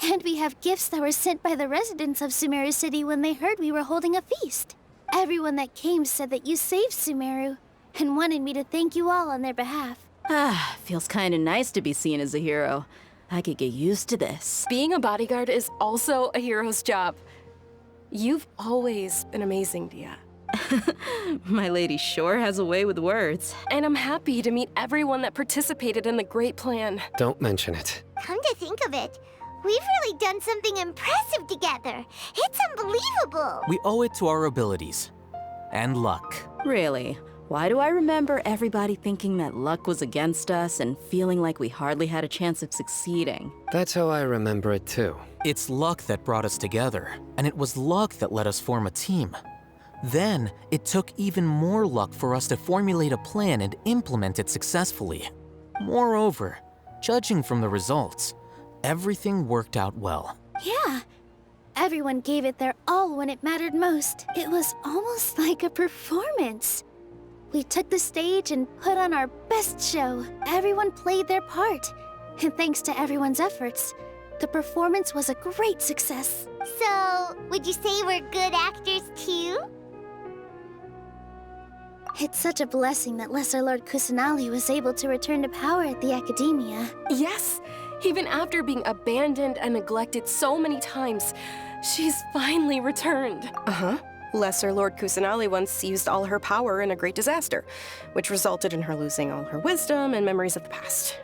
And we have gifts that were sent by the residents of Sumeru City when they heard we were holding a feast. Everyone that came said that you saved Sumeru, and wanted me to thank you all on their behalf. Ah, feels kinda nice to be seen as a hero. I could get used to this. Being a bodyguard is also a hero's job. You've always been amazing, Dia. My lady sure has a way with words. And I'm happy to meet everyone that participated in the great plan. Don't mention it. Come to think of it, we've really done something impressive together. It's unbelievable. We owe it to our abilities. And luck. Really? Why do I remember everybody thinking that luck was against us and feeling like we hardly had a chance of succeeding? That's how I remember it too. It's luck that brought us together, and it was luck that let us form a team. Then, it took even more luck for us to formulate a plan and implement it successfully. Moreover, judging from the results, everything worked out well. Yeah. Everyone gave it their all when it mattered most. It was almost like a performance. We took the stage and put on our best show. Everyone played their part. And thanks to everyone's efforts, the performance was a great success. So, would you say we're good actors too? It's such a blessing that Lesser Lord Kusanali was able to return to power at the Academia. Yes, even after being abandoned and neglected so many times, she's finally returned. Uh-huh. Lesser Lord Kusanali once used all her power in a great disaster, which resulted in her losing all her wisdom and memories of the past.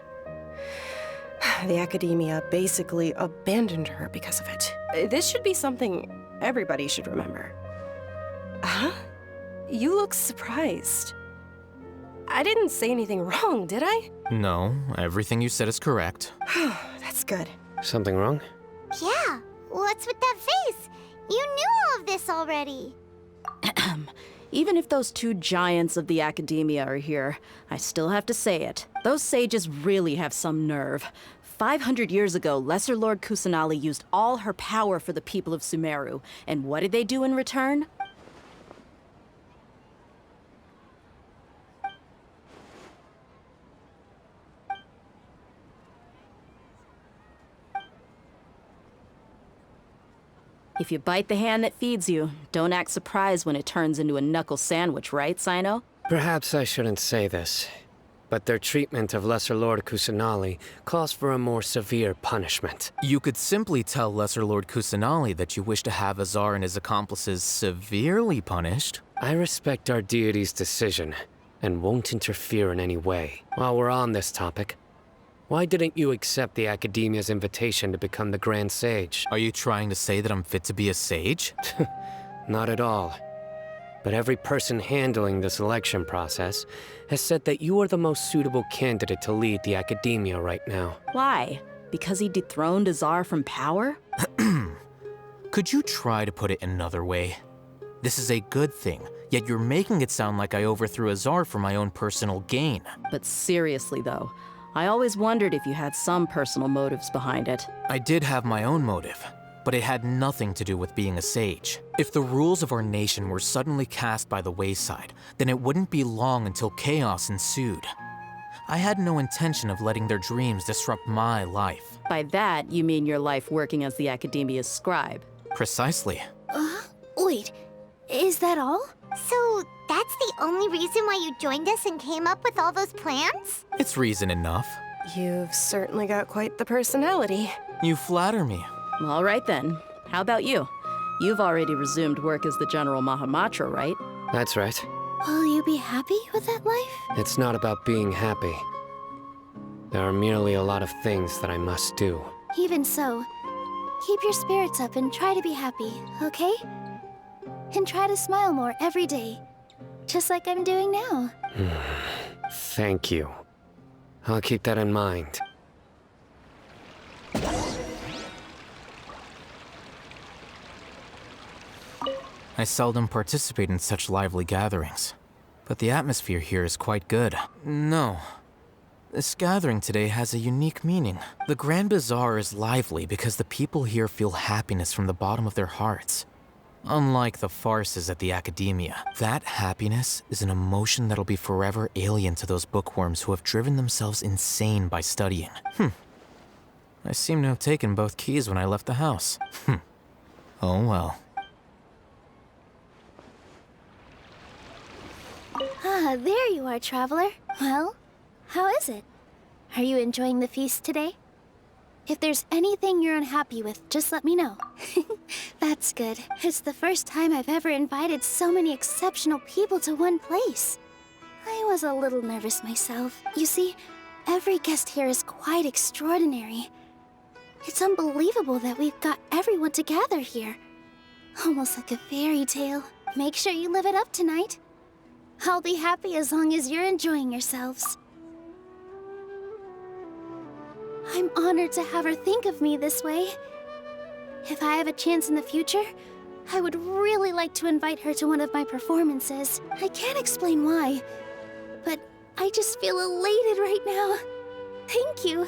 The Academia basically abandoned her because of it. This should be something everybody should remember. Huh? You look surprised. I didn't say anything wrong, did I? No, everything you said is correct. That's good. Something wrong? Yeah, what's with that face? You knew all of this already. Even if those two giants of the Academia are here, I still have to say it. Those sages really have some nerve. 500 years ago, Lesser Lord Kusanali used all her power for the people of Sumeru. And what did they do in return? If you bite the hand that feeds you, don't act surprised when it turns into a knuckle sandwich, right, Sino? Perhaps I shouldn't say this, but their treatment of Lesser Lord Kusanali calls for a more severe punishment. You could simply tell Lesser Lord Kusanali that you wish to have Azar and his accomplices severely punished. I respect our deity's decision, and won't interfere in any way. While we're on this topic, why didn't you accept the Academia's invitation to become the Grand Sage? Are you trying to say that I'm fit to be a sage? Not at all. But every person handling the selection process has said that you are the most suitable candidate to lead the Academia right now. Why? Because he dethroned Azar from power? Could you try to put it another way? This is a good thing, yet you're making it sound like I overthrew Azar for my own personal gain. But seriously though, I always wondered if you had some personal motives behind it. I did have my own motive, but it had nothing to do with being a sage. If the rules of our nation were suddenly cast by the wayside, then it wouldn't be long until chaos ensued. I had no intention of letting their dreams disrupt my life. By that, you mean your life working as the Academia's scribe. Precisely. Wait, is that all? So, that's the only reason why you joined us and came up with all those plans? It's reason enough. You've certainly got quite the personality. You flatter me. All right then. How about you? You've already resumed work as the General Mahamatra, right? That's right. Will you be happy with that life? It's not about being happy. There are merely a lot of things that I must do. Even so, keep your spirits up and try to be happy, okay? And try to smile more every day, just like I'm doing now. Thank you. I'll keep that in mind. I seldom participate in such lively gatherings, but the atmosphere here is quite good. No. This gathering today has a unique meaning. The Grand Bazaar is lively because the people here feel happiness from the bottom of their hearts. Unlike the farces at the Academia, that happiness is an emotion that'll be forever alien to those bookworms who have driven themselves insane by studying. I seem to have taken both keys when I left the house. Oh well. Ah, there you are, traveler. Well, how is it? Are you enjoying the feast today? If there's anything you're unhappy with, just let me know. That's good. It's the first time I've ever invited so many exceptional people to one place. I was a little nervous myself. You see, every guest here is quite extraordinary. It's unbelievable that we've got everyone together here. Almost like a fairy tale. Make sure you live it up tonight. I'll be happy as long as you're enjoying yourselves. I'm honored to have her think of me this way. If I have a chance in the future, I would really like to invite her to one of my performances. I can't explain why, but I just feel elated right now. Thank you.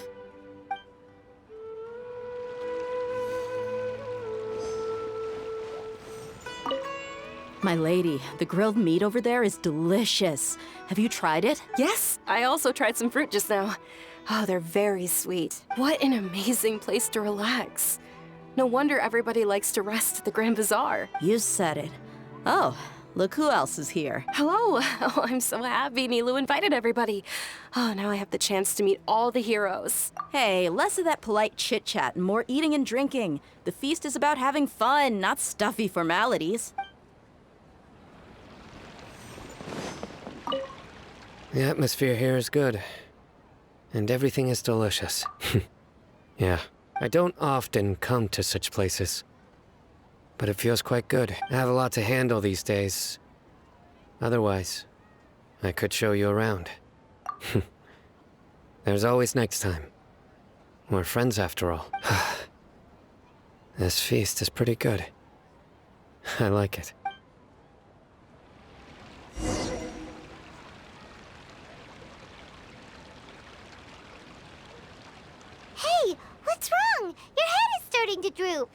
My lady, the grilled meat over there is delicious. Have you tried it? Yes, I also tried some fruit just now. Oh, they're very sweet. What an amazing place to relax. No wonder everybody likes to rest at the Grand Bazaar. You said it. Oh, look who else is here. Hello. Oh, I'm so happy Nilou invited everybody. Oh, now I have the chance to meet all the heroes. Hey, less of that polite chit-chat and more eating and drinking. The feast is about having fun, not stuffy formalities. The atmosphere here is good. And everything is delicious. Yeah, I don't often come to such places. But it feels quite good. I have a lot to handle these days. Otherwise, I could show you around. There's always next time. We're friends after all. This feast is pretty good. I like it. Hey, what's wrong? Your head is starting to droop.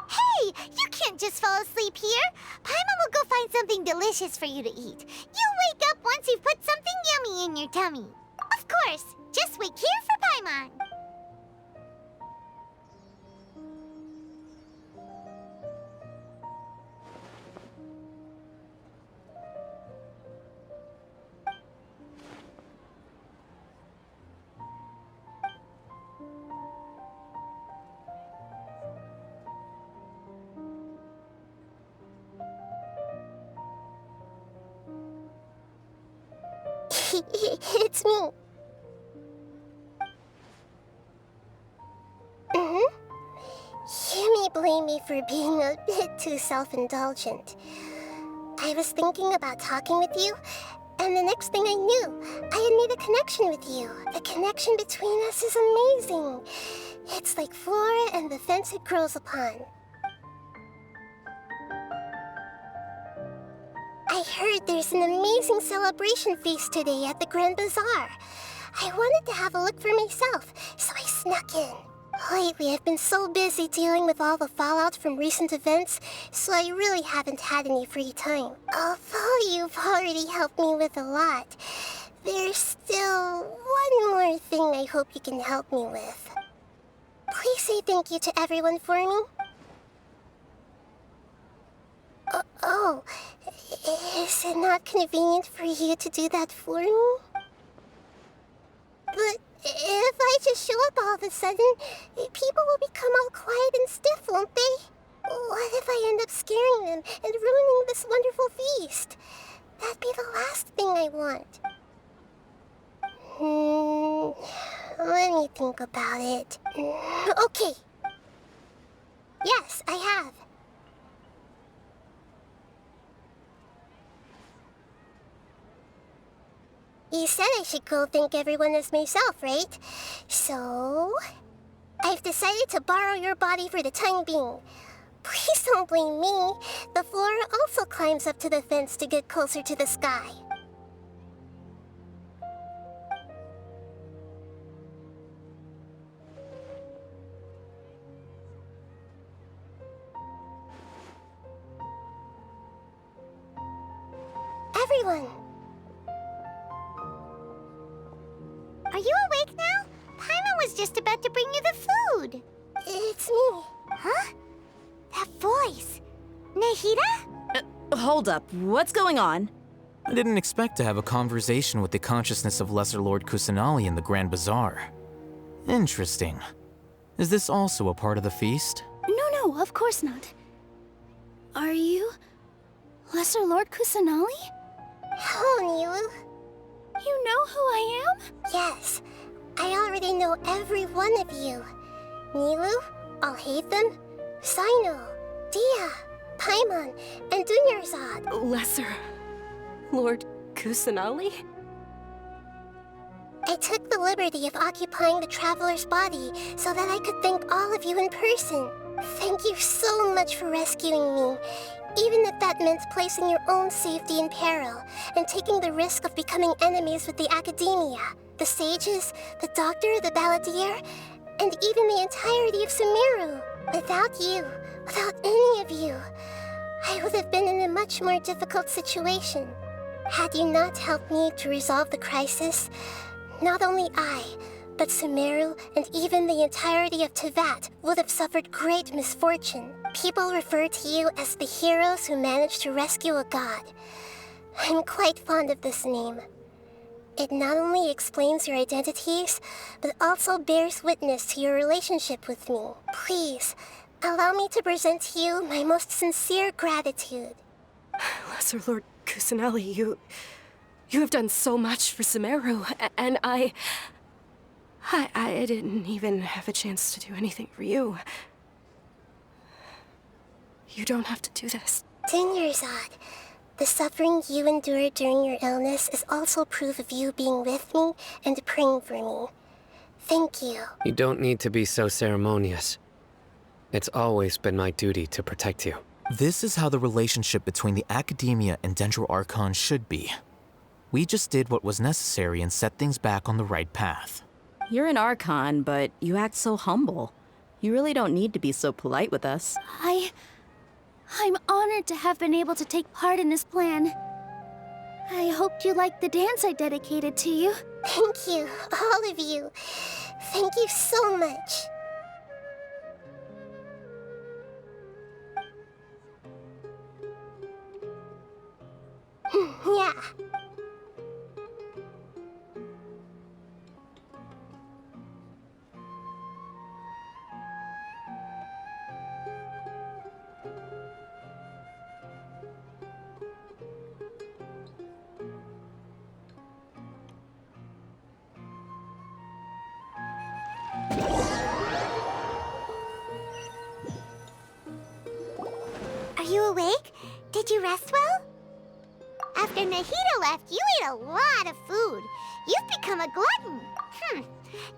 Hey, you can't just fall asleep here. Paimon will go find something delicious for you to eat. You'll wake up once you've put something yummy in your tummy. Of course, just wait here for Paimon. It's me. You may blame me for being a bit too self-indulgent. I was thinking about talking with you, and the next thing I knew, I had made a connection with you. The connection between us is amazing. It's like flora and the fence it grows upon. I heard there's an amazing celebration feast today at the Grand Bazaar. I wanted to have a look for myself, so I snuck in. Lately, I've been so busy dealing with all the fallout from recent events, so I really haven't had any free time. Although you've already helped me with a lot, there's still one more thing I hope you can help me with. Please say thank you to everyone for me. Is it not convenient for you to do that for me? But if I just show up all of a sudden, people will become all quiet and stiff, won't they? What if I end up scaring them and ruining this wonderful feast? That'd be the last thing I want. Let me think about it. Okay. Yes, I have. You said I should go thank everyone as myself, right? So, I've decided to borrow your body for the time being. Please don't blame me. The flora also climbs up to the fence to get closer to the sky. Everyone! Are you awake now? Paimon was just about to bring you the food. It's me. Huh? That voice. Nahida? Hold up. What's going on? I didn't expect to have a conversation with the consciousness of Lesser Lord Kusanali in the Grand Bazaar. Interesting. Is this also a part of the feast? No, of course not. Are you Lesser Lord Kusanali? Hello, Nilu. You know who I am? Yes, I already know every one of you. Nilu, Alhaitham, Sino, Dia, Paimon, and Dunyarzad. Lesser Lord Kusanali? I took the liberty of occupying the traveler's body so that I could thank all of you in person. Thank you so much for rescuing me, even if that meant placing your own safety in peril and taking the risk of becoming enemies with the Academia, the sages, the doctor, the balladeer, and even the entirety of Sumeru. Without you, without any of you, I would have been in a much more difficult situation. Had you not helped me to resolve the crisis, not only I, but Sumeru and even the entirety of Tevat would have suffered great misfortune. People refer to you as the heroes who managed to rescue a god. I'm quite fond of this name. It not only explains your identities, but also bears witness to your relationship with me. Please, allow me to present to you my most sincere gratitude. Lesser Lord Kusanali, you have done so much for Sumeru, and I didn't even have a chance to do anything for you. You don't have to do this. Dunyarzad, the suffering you endured during your illness is also proof of you being with me and praying for me. Thank you. You don't need to be so ceremonious. It's always been my duty to protect you. This is how the relationship between the Academia and Dendro Archon should be. We just did what was necessary and set things back on the right path. You're an Archon, but you act so humble. You really don't need to be so polite with us. I'm honored to have been able to take part in this plan. I hoped you liked the dance I dedicated to you. Thank you, all of you. Thank you so much. Yeah. Are you awake? Did you rest well? After Nahida left, you ate a lot of food. You've become a glutton.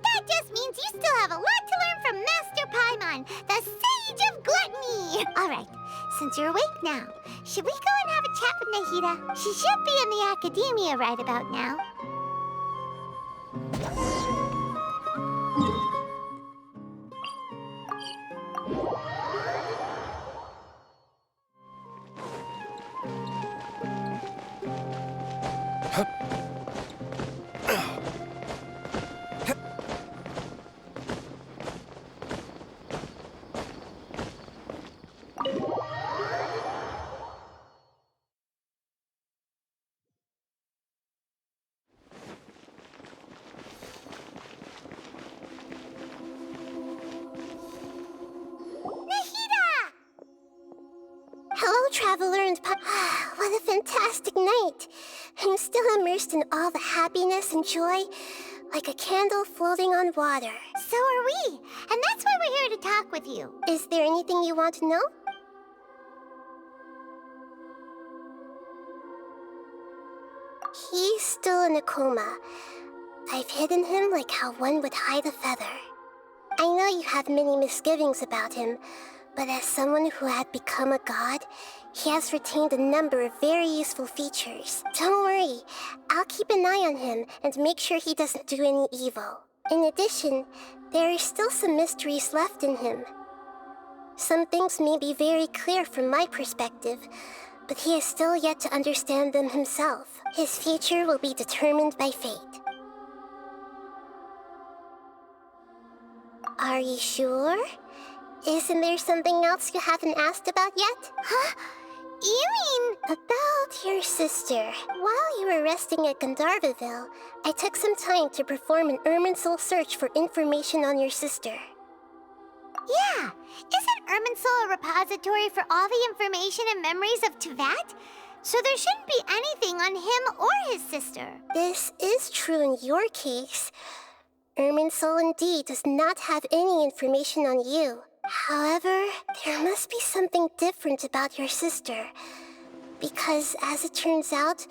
That just means you still have a lot to learn from Master Paimon, the Sage of Gluttony! Alright, since you're awake now, should we go and have a chat with Nahida? She should be in the academia right about now. Hello, traveler and what a fantastic night. I'm still immersed in all the happiness and joy, like a candle floating on water. So are we, and that's why we're here to talk with you. Is there anything you want to know? He's still in a coma. I've hidden him like how one would hide a feather. I know you have many misgivings about him, but as someone who had become a god, he has retained a number of very useful features. Don't worry, I'll keep an eye on him and make sure he doesn't do any evil. In addition, there are still some mysteries left in him. Some things may be very clear from my perspective, but he is still yet to understand them himself. His future will be determined by fate. Are you sure? Isn't there something else you haven't asked about yet? Huh? You mean... About your sister. While you were resting at Gandharvaville, I took some time to perform an Irminsul search for information on your sister. Yeah! Isn't Irminsul a repository for all the information and memories of Teyvat? So there shouldn't be anything on him or his sister. This is true in your case. Irminsul indeed does not have any information on you. However, there must be something different about your sister. Because, as it turns out,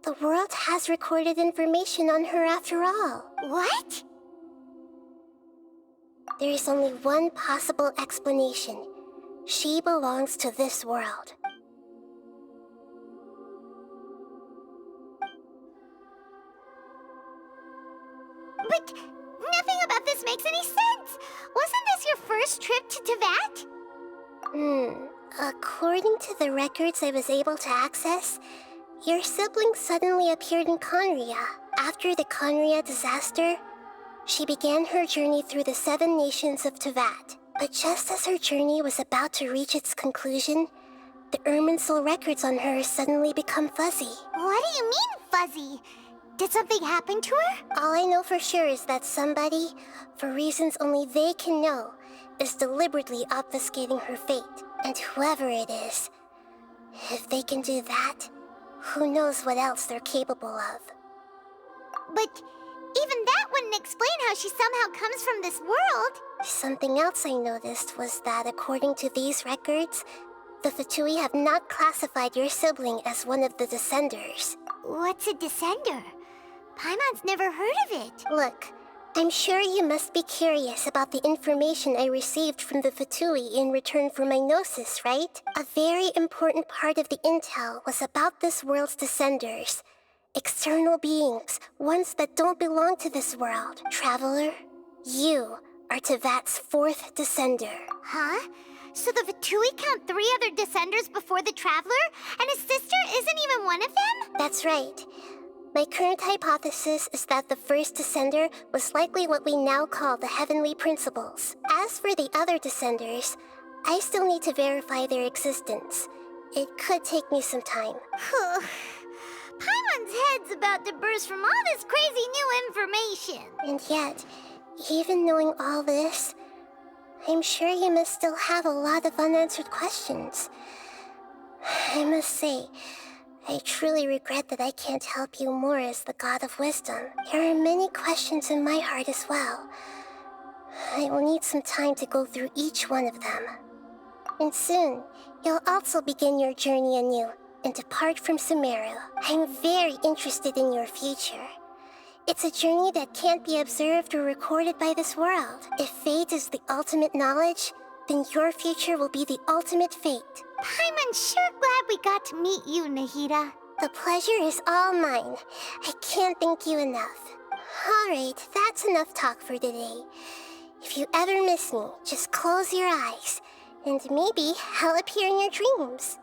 the world has recorded information on her after all. What? There is only one possible explanation. She belongs to this world. But nothing about this makes any sense! Wasn't this your first trip to Teyvat? According to the records I was able to access, your sibling suddenly appeared in Conria. After the Conria disaster, she began her journey through the 7 nations of Teyvat. But just as her journey was about to reach its conclusion, the Irminsul records on her suddenly become fuzzy. What do you mean, fuzzy? Did something happen to her? All I know for sure is that somebody, for reasons only they can know, is deliberately obfuscating her fate. And whoever it is, if they can do that, who knows what else they're capable of. But even that wouldn't explain how she somehow comes from this world. Something else I noticed was that according to these records, the Fatui have not classified your sibling as one of the Descenders. What's a Descender? Paimon's never heard of it. Look, I'm sure you must be curious about the information I received from the Fatui in return for my gnosis, right? A very important part of the intel was about this world's Descenders. External beings, ones that don't belong to this world. Traveler, you are Teyvat's 4th Descender. Huh? So the Fatui count 3 other Descenders before the Traveler? And his sister isn't even one of them? That's right. My current hypothesis is that the first Descender was likely what we now call the Heavenly Principles. As for the other Descenders, I still need to verify their existence. It could take me some time. Paimon's head's about to burst from all this crazy new information. And yet, even knowing all this, I'm sure you must still have a lot of unanswered questions. I must say, I truly regret that I can't help you more as the God of Wisdom. There are many questions in my heart as well. I will need some time to go through each one of them. And soon, you'll also begin your journey anew and depart from Sumeru. I'm very interested in your future. It's a journey that can't be observed or recorded by this world. If fate is the ultimate knowledge, then your future will be the ultimate fate. I'm sure glad we got to meet you, Nahida. The pleasure is all mine. I can't thank you enough. Alright, that's enough talk for today. If you ever miss me, just close your eyes, and maybe I'll appear in your dreams.